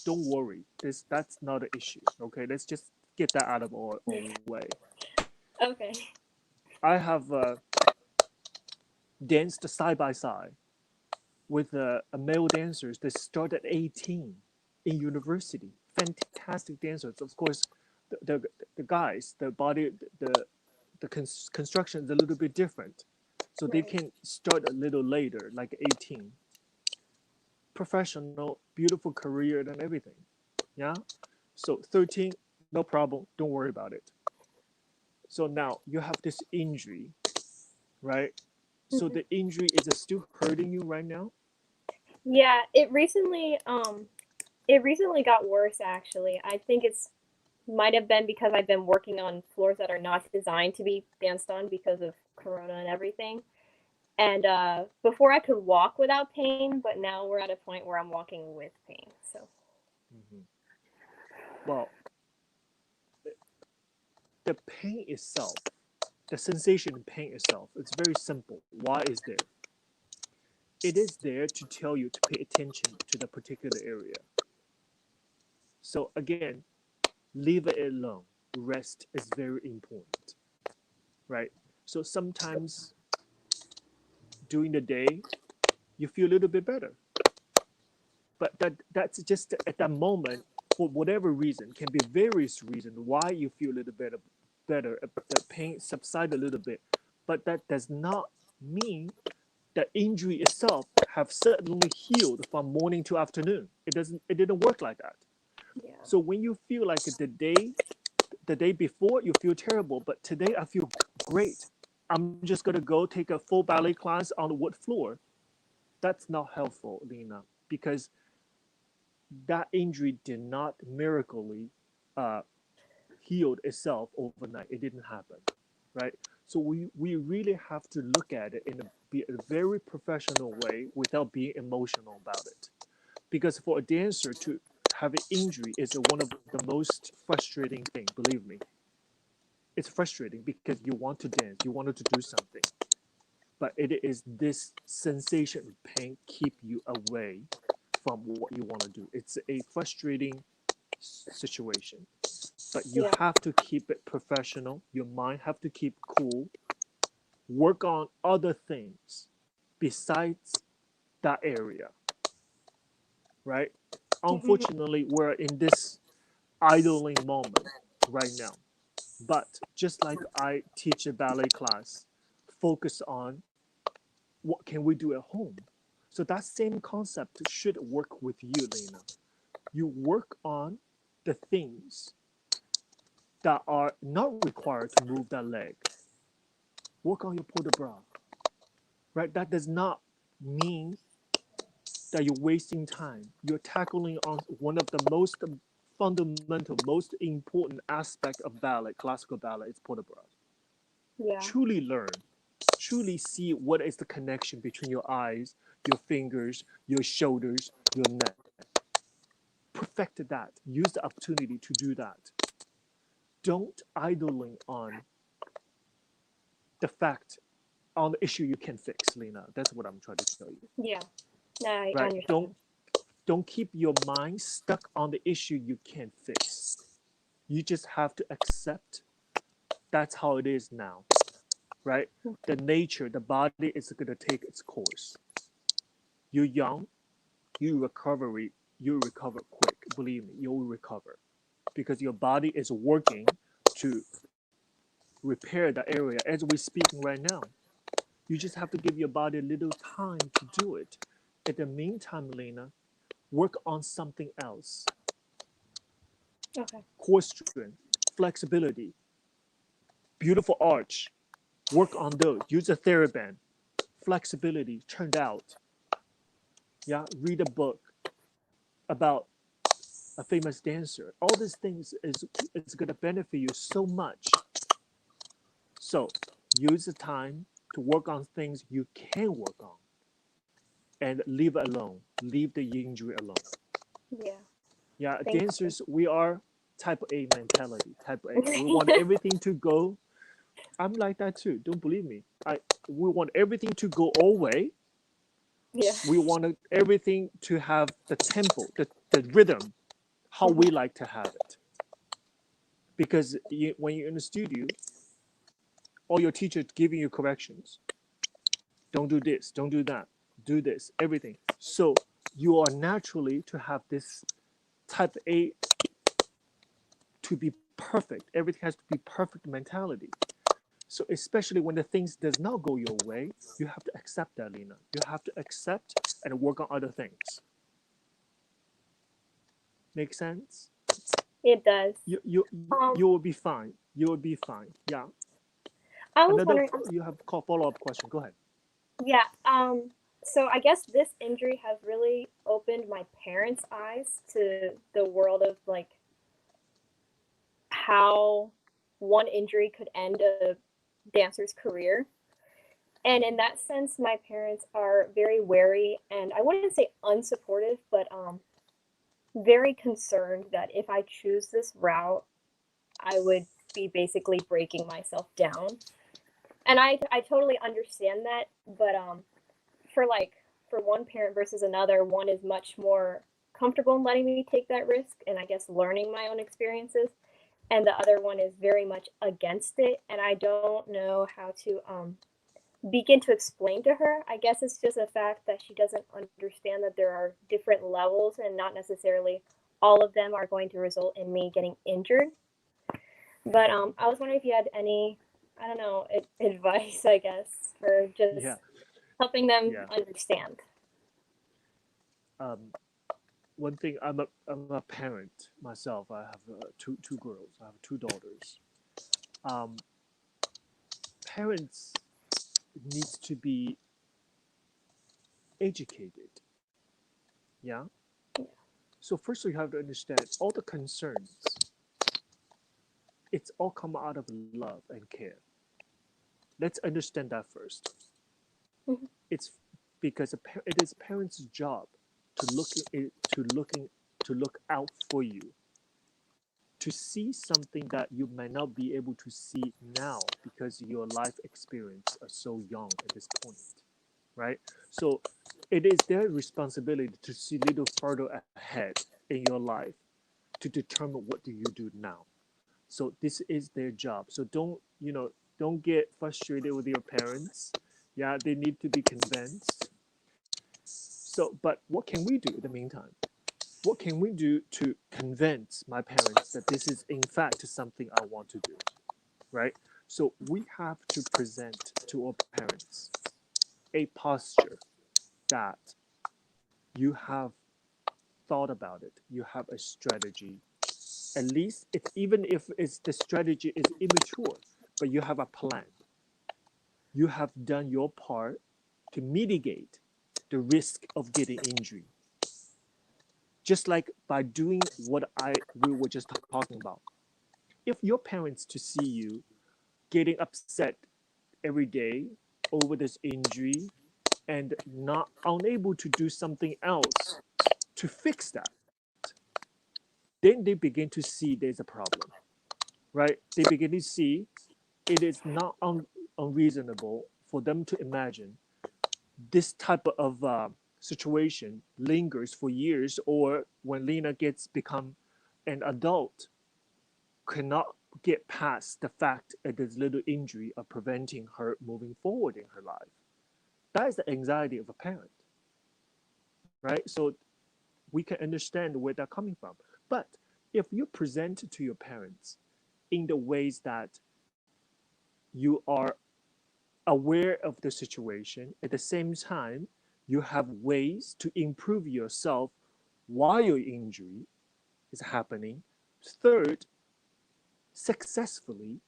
don't worry. That's not an issue. Okay, let's just get that out of our way. Okay. I have danced side by side with male dancers that start at 18 in university. Fantastic dancers. Of course, the guys, the body, the construction is a little bit different. So they can start a little later, like 18. Professional, beautiful career and everything. Yeah. So 13, no problem. Don't worry about it. So now you have this injury, right? So the injury is still hurting you right now? Yeah, it recently got worse actually. I think it's might have been because I've been working on floors that are not designed to be danced on because of corona and everything. And before I could walk without pain, but now we're at a point where I'm walking with pain. So Mm-hmm. Well, the pain itself the sensation in pain itself, it's very simple. Why is there? It is there to tell you to pay attention to the particular area. So again, leave it alone. Rest is very important, right? So sometimes during the day, you feel a little bit better. But that's just at that moment, for whatever reason, can be various reasons why you feel a little bit better. The pain subside a little bit, but that does not mean the injury itself have suddenly healed from morning to afternoon. It doesn't. It didn't work like that. Yeah. So when you feel like the day before you feel terrible, but today I feel great. I'm just gonna go take a full ballet class on the wood floor. That's not helpful, Lena, because that injury did not miraculously uh, healed itself overnight. It didn't happen, right? So we really have to look at it in a very professional way without being emotional about it. Because for a dancer to have an injury is one of the most frustrating thing. Believe me, it's frustrating because you want to dance, you wanted to do something, but it is this sensation of pain keep you away from what you want to do. It's a frustrating situation, but you Yeah. have to keep it professional. Your mind have to keep cool. Work on other things besides that area, right? Mhm. Unfortunately, we're in this idling moment right now. But just like I teach a ballet class, focus on what can we do at home. So that same concept should work with you, Lena. You work on the things that are not required to move that leg. Work on your port de bras, right? That does not mean that you're wasting time. You're tackling on one of the most fundamental, most important aspect of ballet, classical ballet, is port de bras. Yeah. Truly learn, truly see what is the connection between your eyes, your fingers, your shoulders, your neck. Perfect that. Use the opportunity to do that. Don't idling on the fact on the issue you can fix, Lena. That's what I'm trying to tell you. Yeah. I Right? understand. Don't keep your mind stuck on the issue you can't fix. You just have to accept that's how it is now. Right? The nature, the body is gonna take its course. You're young, you recover quick. Believe me, you'll recover. Because your body is working to repair the area as we're speaking right now. You just have to give your body a little time to do it. In the meantime, Lena, work on something else. Okay. Core strength, flexibility, beautiful arch. Work on those. Use a TheraBand. Flexibility turned out. Yeah, read a book about a famous dancer. All these things is gonna benefit you so much. So use the time to work on things you can work on and leave it alone. Leave the injury alone. Yeah. Yeah, Thank dancers, we are type A mentality. Type A. We want you. everything to go. I'm like that too. Don't believe me. We want everything to go our way. Yeah. We want everything to have the tempo, the rhythm, how we like to have it. Because when you're in the studio, all your teachers giving you corrections. Don't do this. Don't do that. Do this. Everything. So you are naturally to have this type A to be perfect. Everything has to be perfect mentality. So especially when the things does not go your way, you have to accept that, Lena. You have to accept and work on other things. Make sense? It does. You will be fine. You will be fine. Yeah. I was Another wondering. you have follow up question. Go ahead. Yeah. So I guess this injury has really opened my parents' eyes to the world of like how one injury could end a dancer's career. And in that sense, my parents are very wary and I wouldn't say unsupportive, but very concerned that if I choose this route, I would be basically breaking myself down. And I totally understand that, but for like for one parent versus another, one is much more comfortable in letting me take that risk and I guess learning my own experiences, and the other one is very much against it, and I don't know how to begin to explain to her. I guess it's just a fact that she doesn't understand that there are different levels and not necessarily all of them are going to result in me getting injured. But I was wondering if you had any, I don't know, advice, I guess, for just Yeah, helping them yeah. understand. Um, One thing, I'm a parent myself. I have two girls. I have two daughters. Um, Parents needs to be educated. Yeah. So first you have to understand all the concerns. It's all come out of love and care. Let's understand that first. Mhm. It's because it is parents' job to look out for you, to see something that you might not be able to see now because your life experience are so young at this point, right? So it is their responsibility to see a little further ahead in your life to determine what do you do now. So this is their job. So don't get frustrated with your parents. Yeah, they need to be convinced. So, but what can we do in the meantime? What can we do to convince my parents that this is in fact something I want to do, right? So we have to present to our parents a posture that you have thought about it, you have a strategy. At least it's even if it's the strategy is immature, but you have a plan. You have done your part to mitigate the risk of getting injury. Just like by doing what I we were just talking about. If your parents to see you getting upset every day over this injury and not unable to do something else to fix that, then they begin to see there's a problem, right? They begin to see it is not unreasonable for them to imagine this type of situation lingers for years, or when Lena gets become an adult, cannot get past the fact that this little injury are preventing her moving forward in her life. That is the anxiety of a parent, right? So we can understand where they're coming from. But if you present to your parents in the ways that you are aware of the situation, at the same time, you have ways to improve yourself while your injury is happening. Third, successfully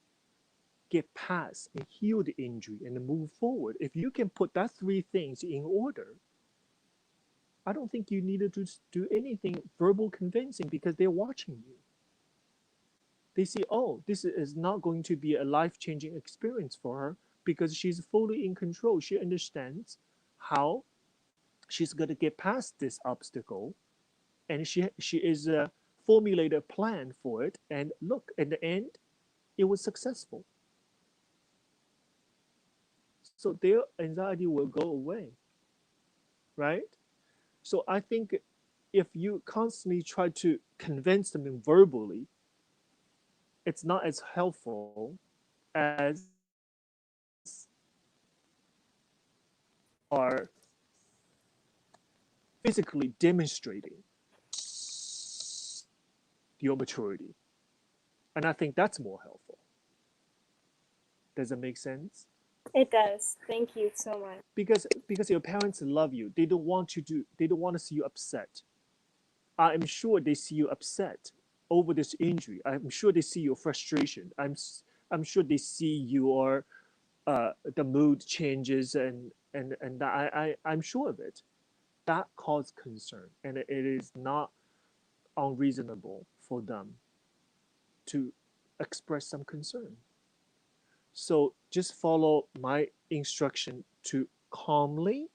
get past and heal the injury and move forward. If you can put that three things in order, I don't think you needed to do anything verbal convincing because they're watching you. They see, oh, this is not going to be a life changing experience for her because she's fully in control. She understands how she's going to get past this obstacle, and she is formulate a plan for it. And look, at the end, it was successful. So their anxiety will go away, right? So I think if you constantly try to convince them verbally, it's not as helpful as are physically demonstrating your maturity. And I think that's more helpful. Does it make sense? It does. Thank you so much. Because your parents love you. They don't want to see you upset. I'm sure they see you upset over this injury. I'm sure they see your frustration. I'm sure they see your the mood changes and I'm sure of it. That caused concern, and it is not unreasonable for them to express some concern. So just follow my instruction to calmly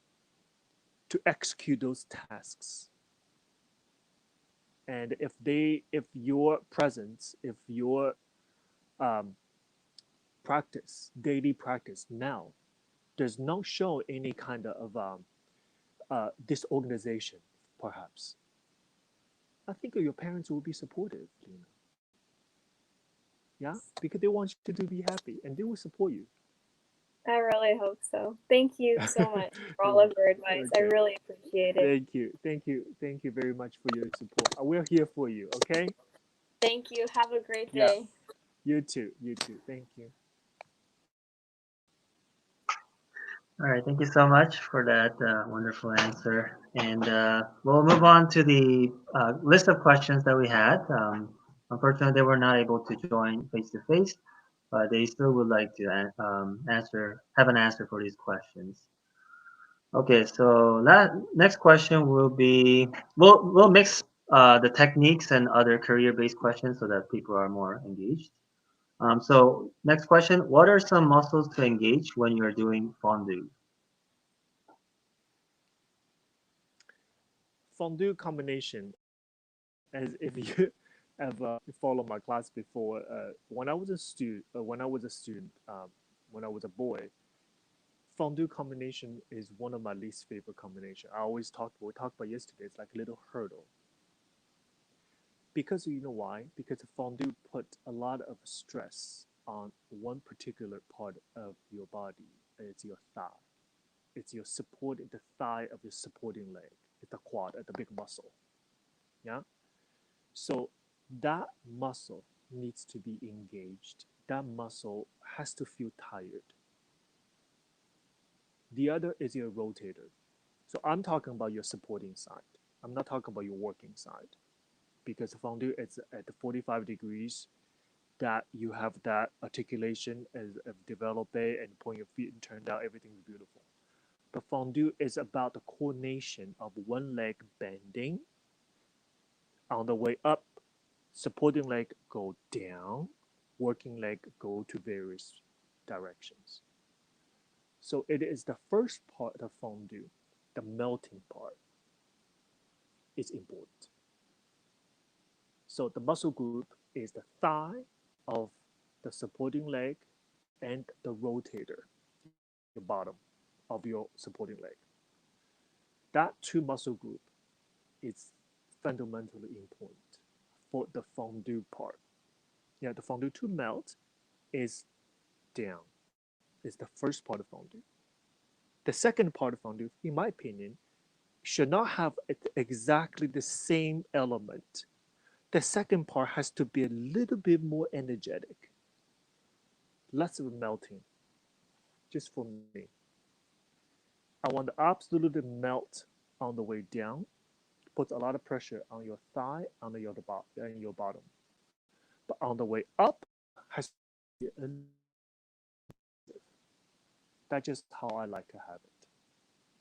to execute those tasks. And if your presence, if your um, practice, daily practice now does not show any kind of disorganization, perhaps, I think your parents will be supportive, Lena. Yeah, because they want you to be happy and they will support you. I really hope so. Thank you so much for all Okay, of your advice. I really appreciate it. thank you very much for your support. We're here for you. Okay. Thank you. Have a great Yeah. day. You too. You too. Thank you. All right, thank you so much for that wonderful answer. And we'll move on to the list of questions that we had. Unfortunately, they were not able to join face to face, but they still would like to have an answer for these questions. Okay, so next question will be we'll mix the techniques and other career-based questions so that people are more engaged. So next question: what are some muscles to engage when you're doing fondue? Fondue combination, as if you have followed my class before, when I was a student, when I was a boy, fondue combination is one of my least favorite combination. We talked about yesterday. It's like a little hurdle because you know why? Because fondue put a lot of stress on one particular part of your body. It's your thigh. It's the thigh of your supporting leg. It's the quad, the big muscle. Yeah. So that muscle needs to be engaged. That muscle has to feel tired. The other is your rotator. So I'm talking about your supporting side. I'm not talking about your working side because fondue is at the 45 degrees that you have that articulation as of develope and point your feet and turn down, everything's beautiful. But fondue is about the coordination of one leg bending on the way up, supporting leg go down, working leg go to various directions. So it is the first part of fondue, the melting part, is important. So the muscle group is the thigh of the supporting leg and the rotator, the bottom of your supporting leg. That two muscle group is fundamentally important for the fondue part. Yeah, the fondue to melt is down. Is the first part of fondue. The second part of fondue, in my opinion, should not have exactly the same element. The second part has to be a little bit more energetic, less of a melting, just for me. I want the absolute melt on the way down, puts a lot of pressure on your thigh, on your bottom. But on the way up has to be a little That's just how I like to have it.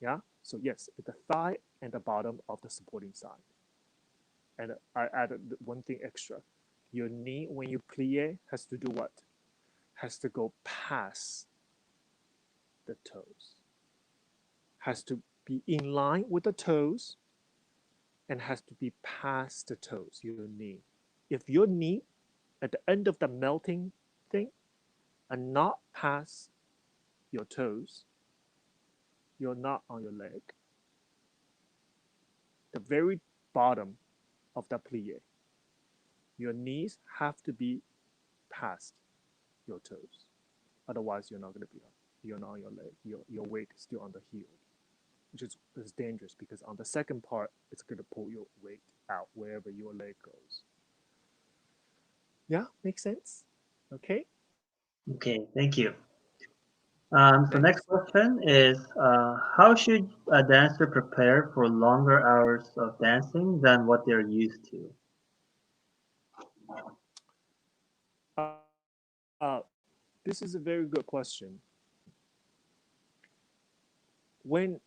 Yeah. So yes, the thigh and the bottom of the supporting side. And I added one thing extra. Your knee when you plie has to do what? Has to go past the toes. Has to be in line with the toes and has to be past the toes, your knee. If your knee at the end of the melting thing and not past your toes, you're not on your leg. The very bottom of the plie, your knees have to be past your toes. Otherwise, you're not going to be you're not on your leg. Your weight is still on the heel, which is dangerous because on the second part, it's going to pull your weight out wherever your leg goes. Yeah, makes sense. Okay, Okay, thank you. So thanks. next question is, how should a dancer prepare for longer hours of dancing than what they're used to? Uh, this is a very good question. When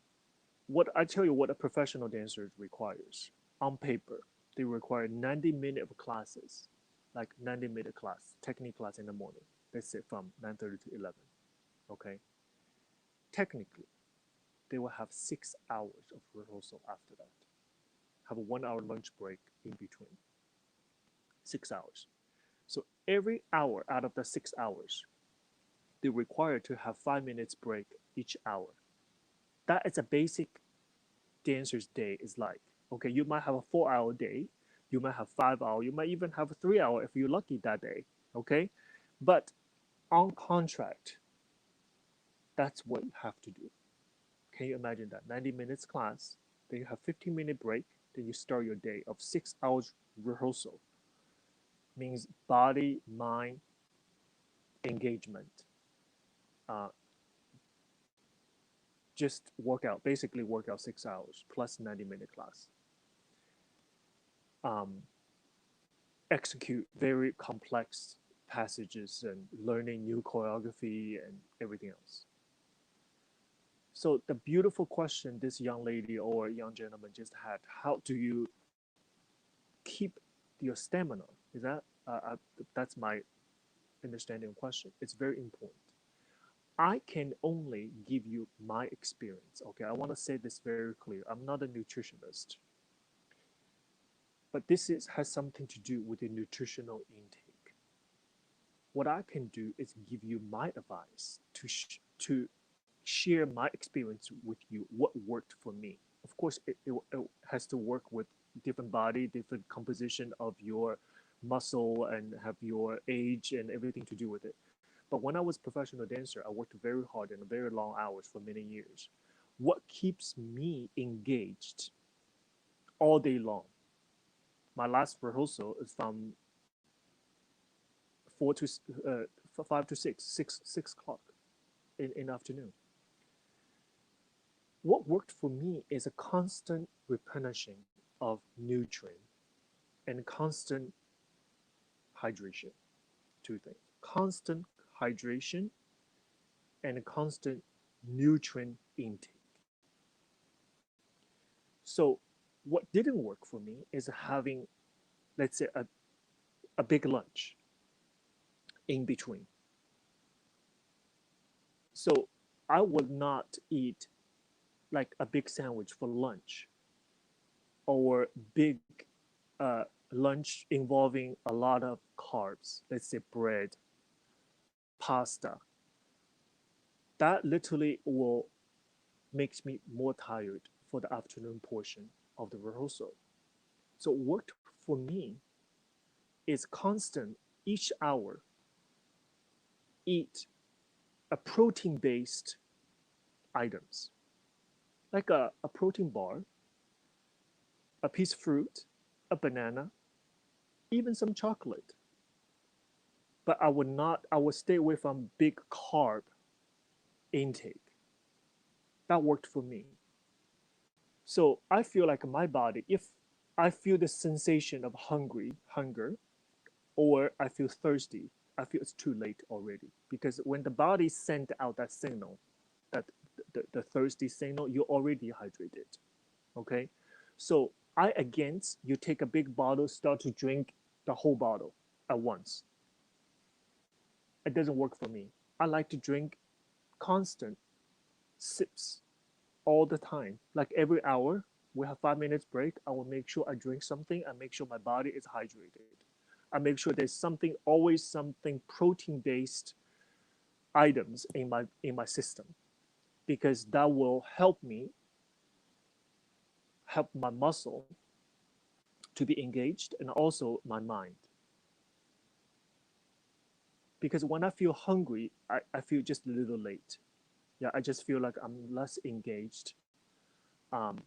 what I tell you what a professional dancer requires on paper, they require 90 minutes of classes, like 90-minute class, technique class in the morning. Let's say from 9:30 to 11. Okay. Technically, they will have 6 hours of rehearsal after that. Have a 1 hour lunch break in between. 6 hours. So every hour out of the 6 hours, they require to have 5 minutes break each hour. That is a basic dancer's day is like. Okay, you might have a 4 hour day, you might have 5 hour, you might even have a 3 hour if you're lucky that day. Okay, but on contract, that's what you have to do. Can you imagine that? 90 minutes class, then you have 15-minute break, then you start your day of 6 hours rehearsal. Means body, mind, engagement. Uh, just workout, basically workout 6 hours plus 90-minute class. Um, execute very complex passages and learning new choreography and everything else. So the beautiful question this young lady or young gentleman just had: how do you keep your stamina? Is that that's my understanding of question. It's very important. I can only give you my experience. Okay, I want to say this very clear. I'm not a nutritionist, but has something to do with the nutritional intake. What I can do is give you my advice to share my experience with you, what worked for me. Of course, it has to work with different body, different composition of your muscle, and have your age and everything to do with it. But when I was a professional dancer, I worked very hard and very long hours for many years. What keeps me engaged all day long? My last rehearsal is from 5 to 6 o'clock in the afternoon. What worked for me is a constant replenishing of nutrient and constant hydration. Two things: constant hydration and constant nutrient intake. So what didn't work for me is having, let's say, a big lunch in between. So I would not eat like a big sandwich for lunch or big uh, lunch involving a lot of carbs, let's say bread, pasta. That literally will makes me more tired for the afternoon portion of the rehearsal. So what for me is constant each hour eat a protein-based items, like a protein bar, a piece of fruit, a banana, even some chocolate. But I would stay away from big carb intake. That worked for me. So I feel like my body, if I feel the sensation of hunger, or I feel thirsty, I feel it's too late already. Because when the body sends out that signal, that the thirsty signal, you're already hydrated. Okay? So I against you take a big bottle, start to drink the whole bottle at once. It doesn't work for me. I like to drink constant sips all the time. Like every hour, we have 5 minutes break. I will make sure I drink something. I make sure my body is hydrated. I make sure there's always something protein-based items in my system, because that will help my muscle to be engaged and also my mind. Because when I feel hungry, I feel just a little late. Yeah, I just feel like I'm less engaged um,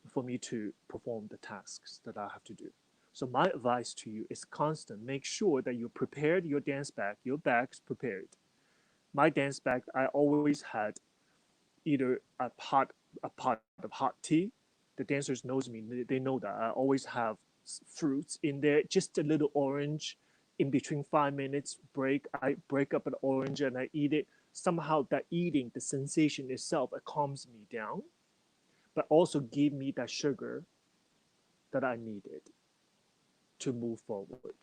for me to perform the tasks that I have to do. So my advice to you is constant. Make sure that you prepared your dance bag. Your bag's prepared. My dance bag, I always had either a pot of hot tea. The dancers knows me. They know that I always have fruits in there. Just a little orange in between 5 minutes break. I break up an orange and I eat it. Somehow that eating, the sensation itself, it calms me down, but also give me that sugar that I needed to move forward.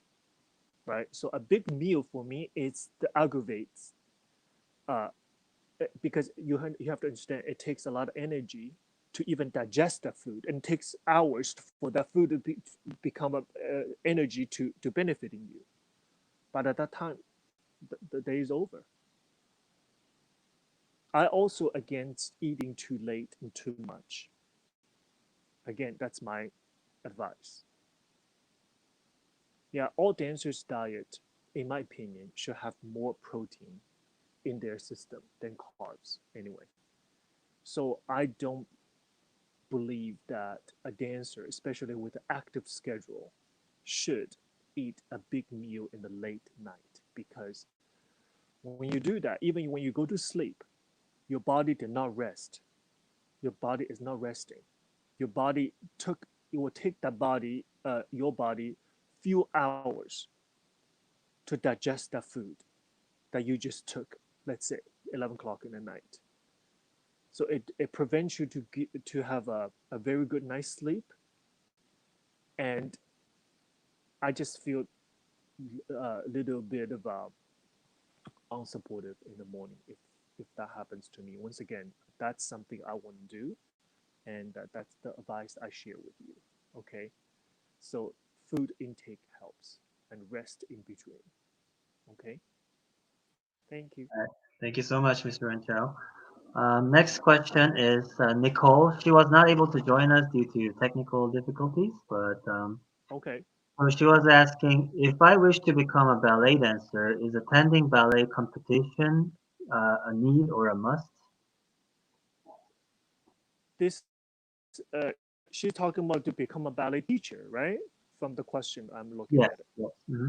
Right. So a big meal for me is the aggravates, uh, because you have to understand it takes a lot of energy to even digest that food, and it takes hours for that food to become a energy to benefiting you. But at that time, the day is over. I also against eating too late and too much. Again, that's my advice. Yeah, all dancers' diet, in my opinion, should have more protein in their system than carbs anyway. So I don't believe that a dancer, especially with an active schedule, should eat a big meal in the late night because when you do that, even when you go to sleep, your body did not rest. Your body is not resting. Your body took it will take that body, your body, few hours to digest that food that you just took. Let's say 11 o'clock in the night. So it prevents you to have a very good night's sleep. And I just feel a little bit of unsupportive in the morning if that happens to me. Once again, that's something I want to do, and that's the advice I share with you. Okay, so food intake helps, and rest in between. Okay, thank you. All right. Thank you so much, Mr. Ranchel. Next question is Nicole. She was not able to join us due to technical difficulties, but Okay, so she was asking if I wish to become a ballet dancer, is attending ballet competition a need or a must? this she's talking about to become a ballet teacher, right? From the question I'm looking at Yes, it. yes. Hmm.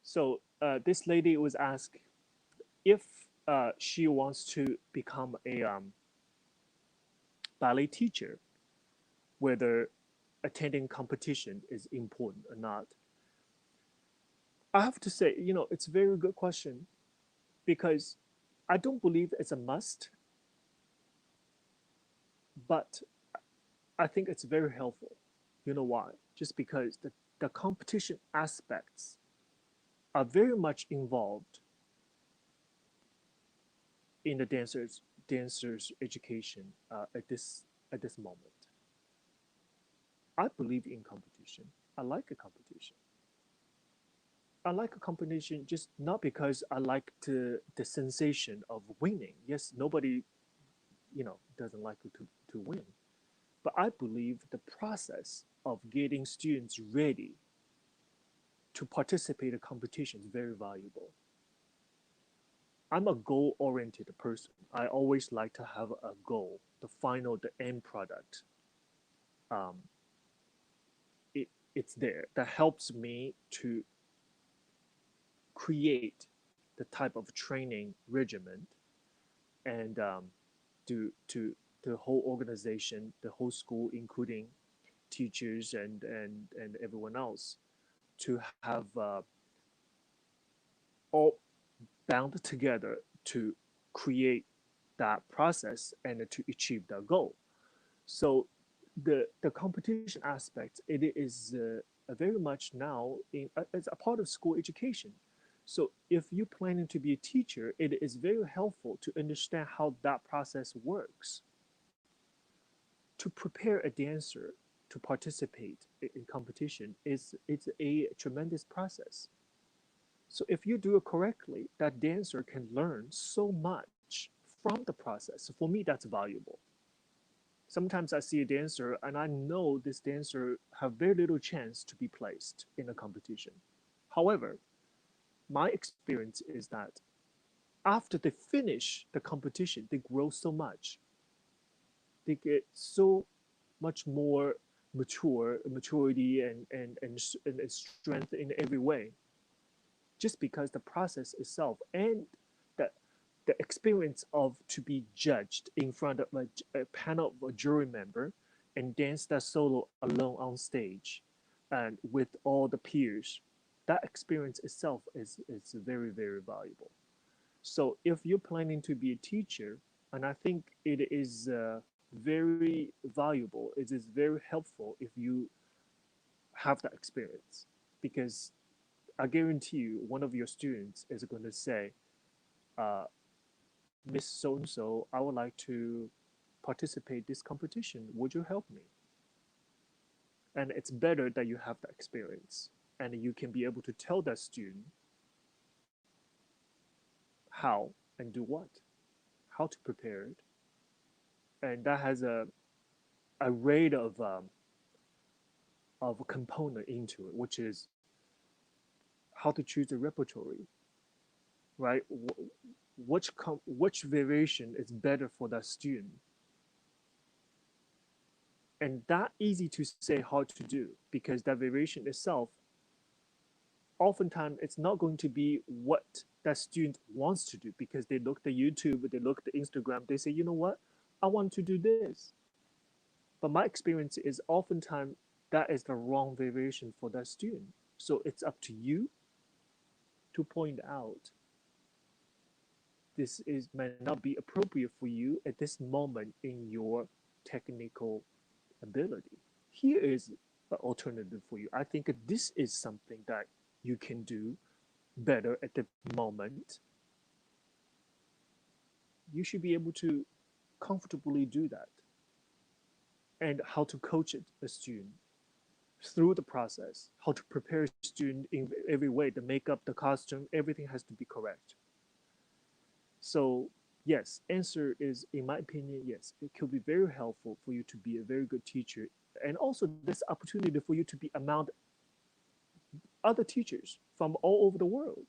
So this lady was asked if she wants to become a ballet teacher, whether attending competition is important or not. I have to say, it's a very good question because I don't believe it's a must, but I think it's very helpful. You know why? Just because the competition aspects are very much involved in the dancers education at this moment. I believe in competition. I like a competition. I like a competition just not because I like the sensation of winning. Yes, nobody doesn't like to win, but I believe the process of getting students ready to participate in competition is very valuable. I'm a goal oriented person. I always like to have a goal, the end product. Um, it's there that helps me to create the type of training regimen and to the whole organization, the whole school, including teachers and everyone else, to have all bound together to create that process and to achieve that goal. So the competition aspect it is very much now as a part of school education. So if you're planning to be a teacher, it is very helpful to understand how that process works. To prepare a dancer to participate in competition is it's a tremendous process. So if you do it correctly, that dancer can learn so much from the process. For me, that's valuable. Sometimes I see a dancer and I know this dancer have very little chance to be placed in a competition. However, my experience is that after they finish the competition, they grow so much. They get so much more maturity and strength in every way, just because the process itself and the the experience of to be judged in front of a panel of a jury member and dance that solo alone on stage and with all the peers, that experience itself is very very valuable. So if you're planning to be a teacher, and I think it is very valuable, it is very helpful if you have that experience, because I guarantee you one of your students is going to say, uh, Miss So and so, I would like to participate this competition. Would you help me? And it's better that you have that experience and you can be able to tell that student how and do what, how to prepare it. And that has a array of a component into it, which is how to choose the repertory, right? Which variation is better for that student, and that easy to say, hard to do, because that variation itself, oftentimes it's not going to be what that student wants to do, because they look at YouTube, they look at Instagram, they say, you know what, I want to do this. But my experience is oftentimes that is the wrong variation for that student. So it's up to you to point out this is may not be appropriate for you at this moment in your technical ability. Here is an alternative for you. I think this is something that you can do better at the moment. You should be able to comfortably do that. And how to coach it, a student through the process, how to prepare a student in every way, the makeup, the costume, everything has to be correct. So yes, answer is, in my opinion, yes, it could be very helpful for you to be a very good teacher. And also this opportunity for you to be among other teachers from all over the world,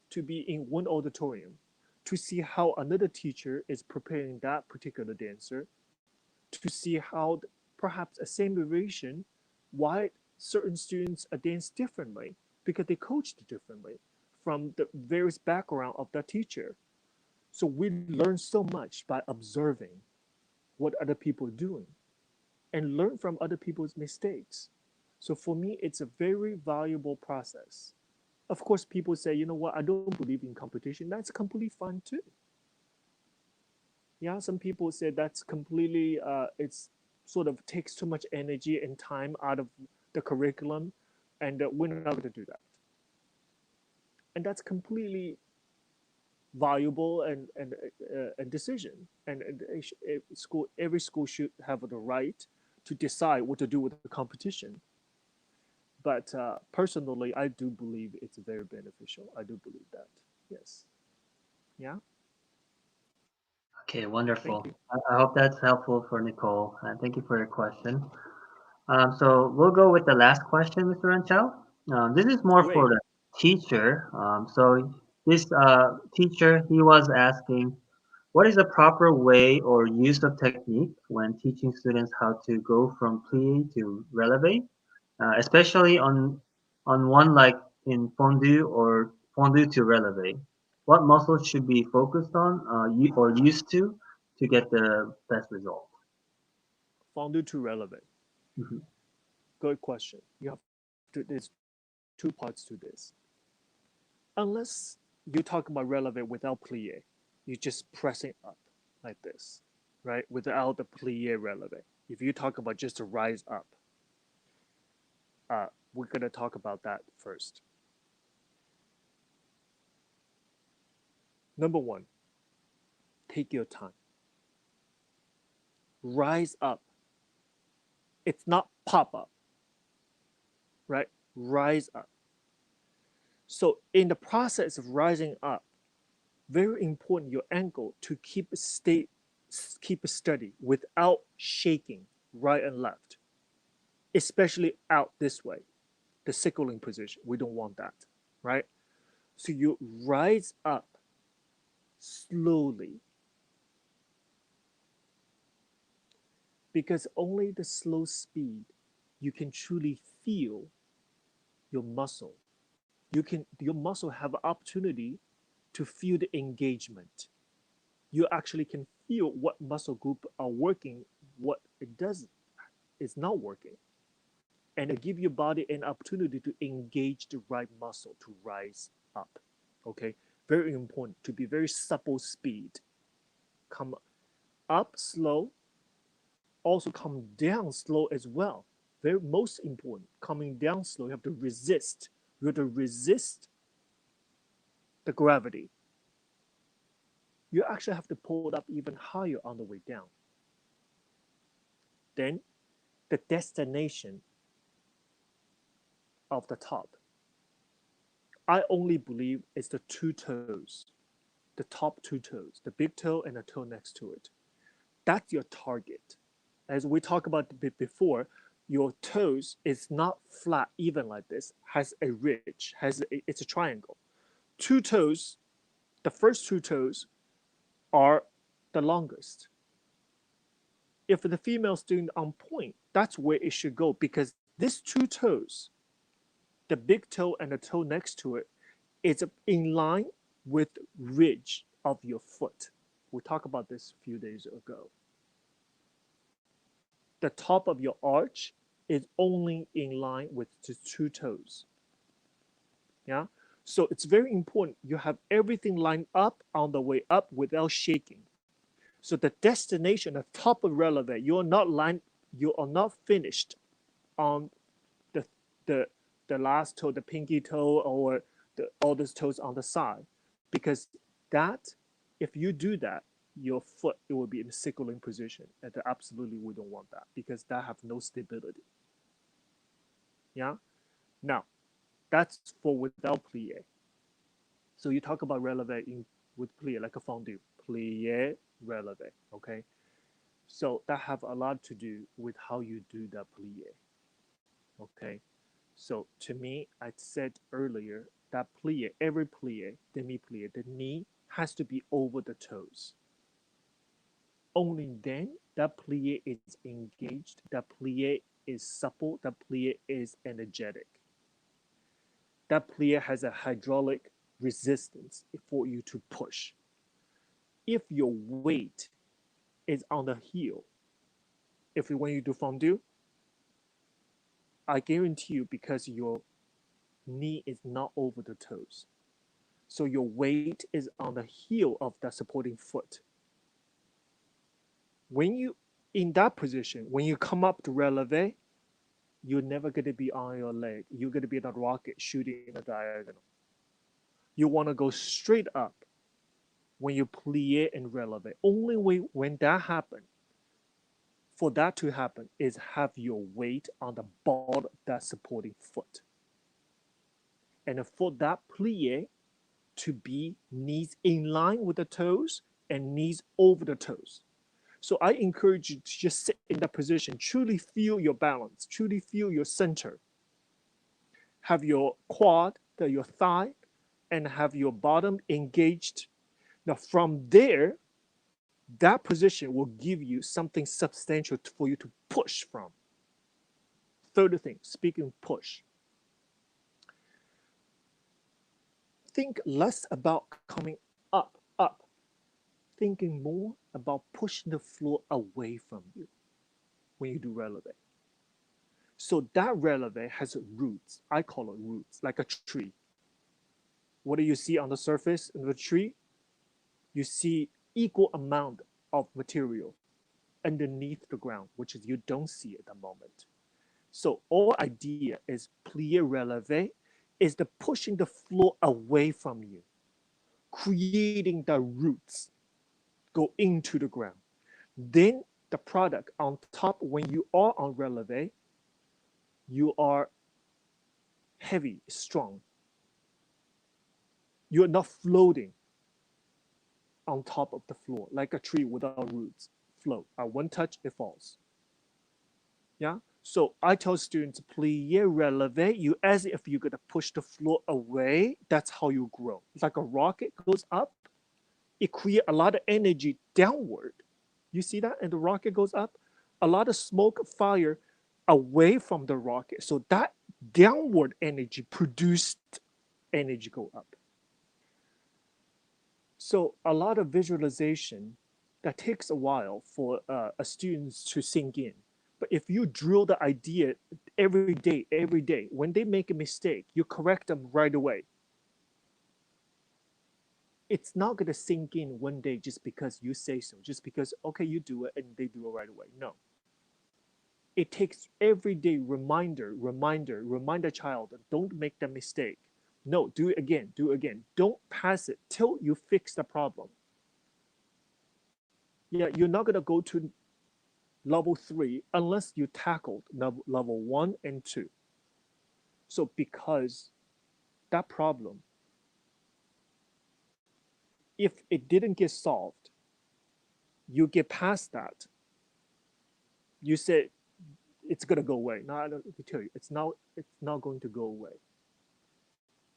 to be in one auditorium, to see how another teacher is preparing that particular dancer, to see how perhaps a same variation, why certain students are danced differently, because they coached differently from the various background of that teacher. So we learn so much by observing what other people are doing and learn from other people's mistakes. So for me, it's a very valuable process. Of course, people say, you know what, I don't believe in competition. That's completely fine too. Yeah, some people say that's completely, it's sort of takes too much energy and time out of the curriculum, and we're not going to do that. And that's completely valuable and a decision. And school, every school should have the right to decide what to do with the competition. But personally, I do believe it's very beneficial. I do believe that. Yes. Yeah. Okay, Thank wonderful. you. I hope that's helpful for Nicole. And thank you for your question. So we'll go with the last question, Mr. Ranchel. This is more for Great. the teacher. So this teacher, he was asking, what is the proper way or use of technique when teaching students how to go from plie to releve, especially on one like in fondue or fondue to releve? What muscles should be focused on or used to get the best result? Fondue to relevant. Mhm. Good question. You have to, there's two parts to this. Unless you talk about relevant without plie, you're just pressing up like this, right? Without the plie relevant. If you talk about just to rise up, we're gonna talk about that first. Number one, take your time. Rise up. It's not pop up, right? Rise up. So in the process of rising up, very important your ankle to keep steady without shaking right and left, especially out this way, the sickling position. We don't want that, right? So you rise up slowly, because only the slow speed you can truly feel your muscle. Your muscle have an opportunity to feel the engagement. You actually can feel what muscle group are working, what it does is not working, and it give your body an opportunity to engage the right muscle to rise up. Okay, very important to be very supple speed. Come up slow, also come down slow as well. Very most important, coming down slow, you have to resist. You have to resist the gravity. You actually have to pull it up even higher on the way down. Then the destination of the top. I only believe it's the two toes, the top two toes, the big toe and the toe next to it. That's your target. As we talked about before, your toes is not flat, even like this, has a ridge, it's a triangle. Two toes, the first two toes are the longest. If the female student on point, that's where it should go because these two toes, the big toe and the toe next to it, is in line with ridge of your foot. We talked about this a few days ago. The top of your arch is only in line with the two toes. Yeah. So it's very important you have everything lined up on the way up without shaking. So the destination, the top of releve, you are not finished on the the the last toe, the pinky toe, or all those toes on the side, because that, if you do that, your foot it will be in a sickling position, and absolutely we don't want that because that have no stability. Yeah. Now, that's for without plie. So you talk about releve with plie, like a fondue, plie releve. Okay. So that have a lot to do with how you do that plie. Okay. So to me, I said earlier that plie, every plie, demi plie, the knee has to be over the toes. Only then that plie is engaged, that plie is supple, that plie is energetic. That plie has a hydraulic resistance for you to push. If your weight is on the heel, if when you do fondue, I guarantee you because your knee is not over the toes. So your weight is on the heel of the supporting foot. When you in that position, when you come up to releve, you're never going to be on your leg. You're going to be in a rocket shooting in a diagonal. You want to go straight up when you plie and releve. Only way when that happens, for that to happen, is have your weight on the ball of that supporting foot. And for that plie to be knees in line with the toes and knees over the toes. So I encourage you to just sit in that position, truly feel your balance, truly feel your center. Have your quad, your thigh, and have your bottom engaged. Now from there, that position will give you something substantial for you to push from. Third thing, speaking push. Think less about coming up. Thinking more about pushing the floor away from you when you do releve. So that releve has roots. I call it roots, like a tree. What do you see on the surface of the tree? You see equal amount of material underneath the ground, which is you don't see at the moment. So our idea is plie releve is the pushing the floor away from you, creating the roots go into the ground. Then the product on top, when you are on releve, you are heavy, strong. You're not floating on top of the floor like a tree without roots. Float. At one touch, it falls. Yeah. So I tell students, plie releve, you as if you're gonna push the floor away. That's how you grow. It's like a rocket goes up. It creates a lot of energy downward. You see that? And the rocket goes up. A lot of smoke, fire away from the rocket. So that downward energy produced energy go up. So a lot of visualization that takes a while for a students to sink in. But if you drill the idea every day, when they make a mistake, you correct them right away. It's not going to sink in one day just because you say so, just because, okay, you do it and they do it right away. No. It takes everyday remind a child, don't make the mistake. No, do it again, do it again. Don't pass it till you fix the problem. Yeah, you're not going to go to level 3 unless you tackled level 1 and 2. So because that problem, if it didn't get solved, you get past that. You say it's gonna go away. No, I don't let me tell you, it's not going to go away.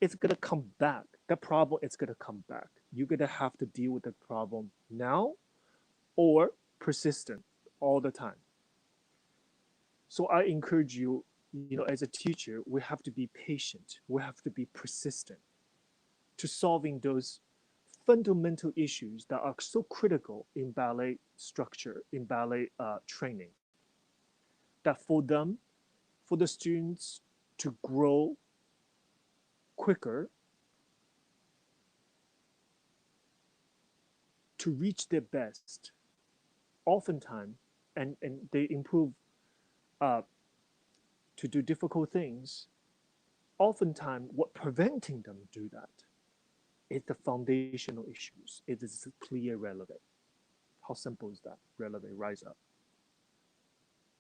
It's gonna come back. That problem is gonna come back. You're gonna have to deal with the problem now or persistent all the time. So I encourage you, as a teacher, we have to be patient. We have to be persistent to solving those fundamental issues that are so critical in ballet structure, in ballet training. That for them, for the students to grow quicker, to reach their best, oftentimes, and they improve uh, to do difficult things. Oftentimes, what preventing them do that is the foundational issues. It is Plie Releve. How simple is that? Releve, rise up.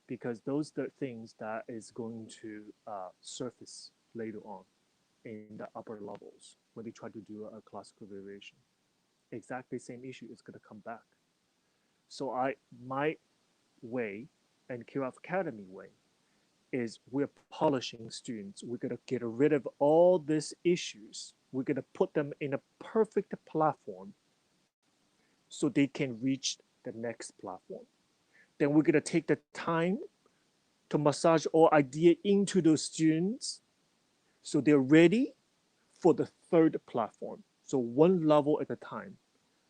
Because those are the things that is going to surface later on in the upper levels when they try to do a classical variation. Exactly same issue is going to come back. So my way and QF Academy way is we're polishing students. We're going to get rid of all these issues. We're going to put them in a perfect platform so they can reach the next platform. Then we're going to take the time to massage all idea into those students so they're ready for the third platform. So one level at a time.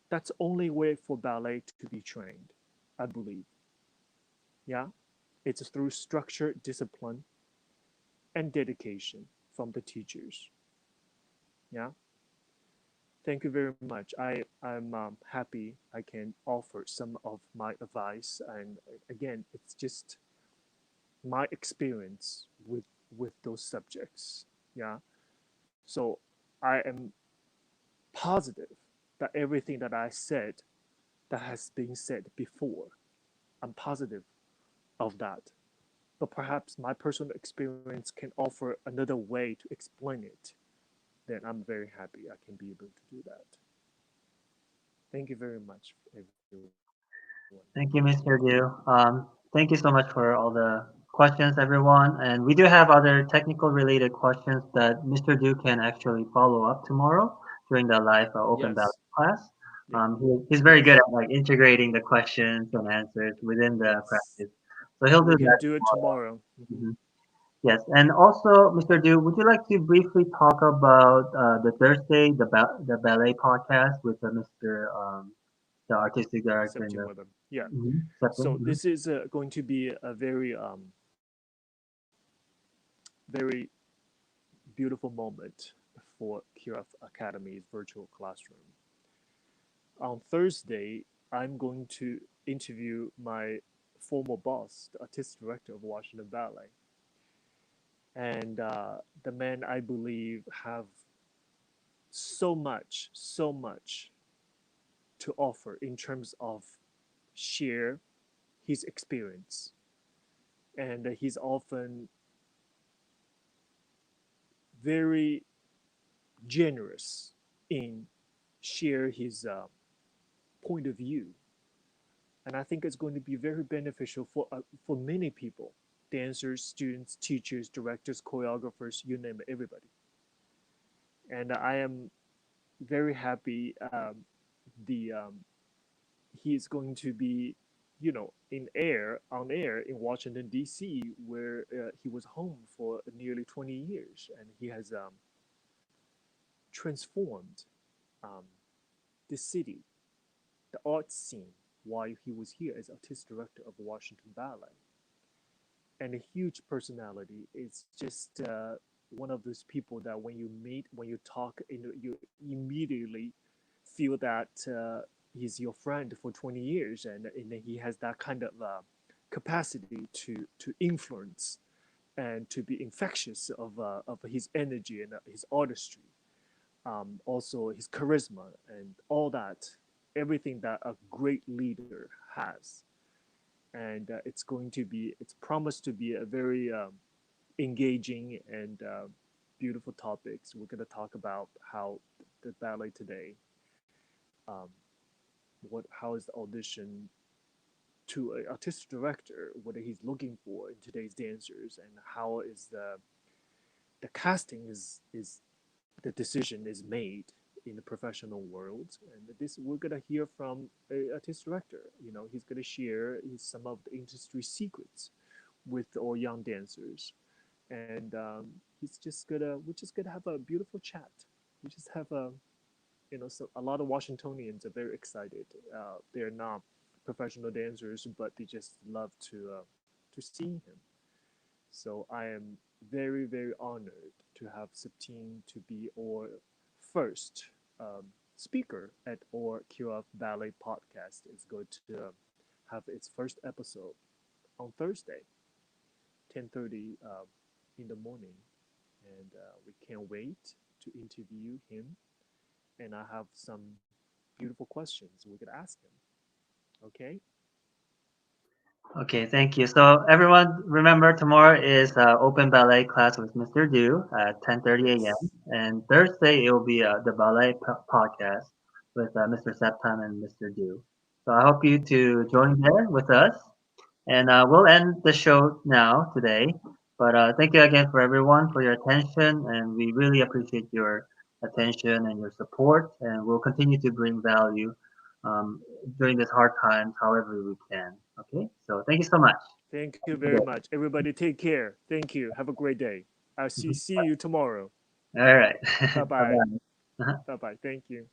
That's the only way for ballet to be trained, I believe. Yeah, it's through structure, discipline, and dedication from the teachers. Yeah, thank you very much. I'm happy I can offer some of my advice, and again, it's just my experience with those subjects. Yeah, so I am positive that everything that I said that has been said before, I'm positive of that. But perhaps my personal experience can offer another way to explain it, then I'm very happy I can be able to do that. Thank you very much, everyone. Thank you, Mr. Du. Thank you so much for all the questions, everyone. And we do have other technical related questions that Mr. Du can actually follow up tomorrow during the live open Yes. ballot class. Yeah. He's very good Yes. at like integrating the questions and answers within the Yes. practice. So he'll do We can that do it tomorrow. tomorrow. Mhm. Mhm. Yes, and also, Mr. Du, would you like to briefly talk about the Thursday, the ballet podcast with Mr. The artistic director in the September. Yeah. September? So this is going to be a very very beautiful moment for QF Academy's virtual classroom. On Thursday, I'm going to interview my former boss, the artistic director of Washington Ballet, and the man I believe have so much to offer in terms of share his experience, and he's often very generous in share his point of view, and I think it's going to be very beneficial for many people, dancers, students, teachers, directors, choreographers, you name it, everybody. And I am very happy the he's going to be, on air in Washington D.C., where he was home for nearly 20 years, and he has transformed um, the city, the art scene, while he was here as artist director of Washington Ballet. And a huge personality. It's just one of those people that when you meet, when you talk, you immediately feel that he's your friend for 20 years, and he has that kind of capacity to influence and to be infectious of his energy and his artistry, also his charisma and all that, everything that a great leader has. And it's promised to be a very engaging and beautiful topics. We're going to talk about how the ballet today, um, how is the audition to an artistic director, what he's looking for in today's dancers, and how is the casting is the decision is made in the professional world. And this we're gonna hear from a artist director. He's gonna share some of the industry secrets with all young dancers, and we're just gonna have a beautiful chat. We just have so a lot of Washingtonians are very excited. They're not professional dancers, but they just love to see him. So I am very, very honored to have Septine to be our first speaker at our QF Ballet podcast. It's going to have its first episode on Thursday, 10:30 in the morning, and we can't wait to interview him. And I have some beautiful questions we could ask him. Okay. Okay, thank you. So everyone, remember tomorrow is open ballet class with Mr. Du at 10:30 a.m. Yes. And Thursday it will be the ballet podcast with Mr. Septan and Mr. Du. So I hope you to join there with us. And we'll end the show now today. But thank you again for everyone for your attention, and we really appreciate your attention and your support. And we'll continue to bring value um, during this hard times, however we can. Okay, so thank you so much. Thank you very much. Everybody take care. Thank you. Have a great day. I'll see you tomorrow. All right, Bye bye bye. bye. Bye bye. Thank you.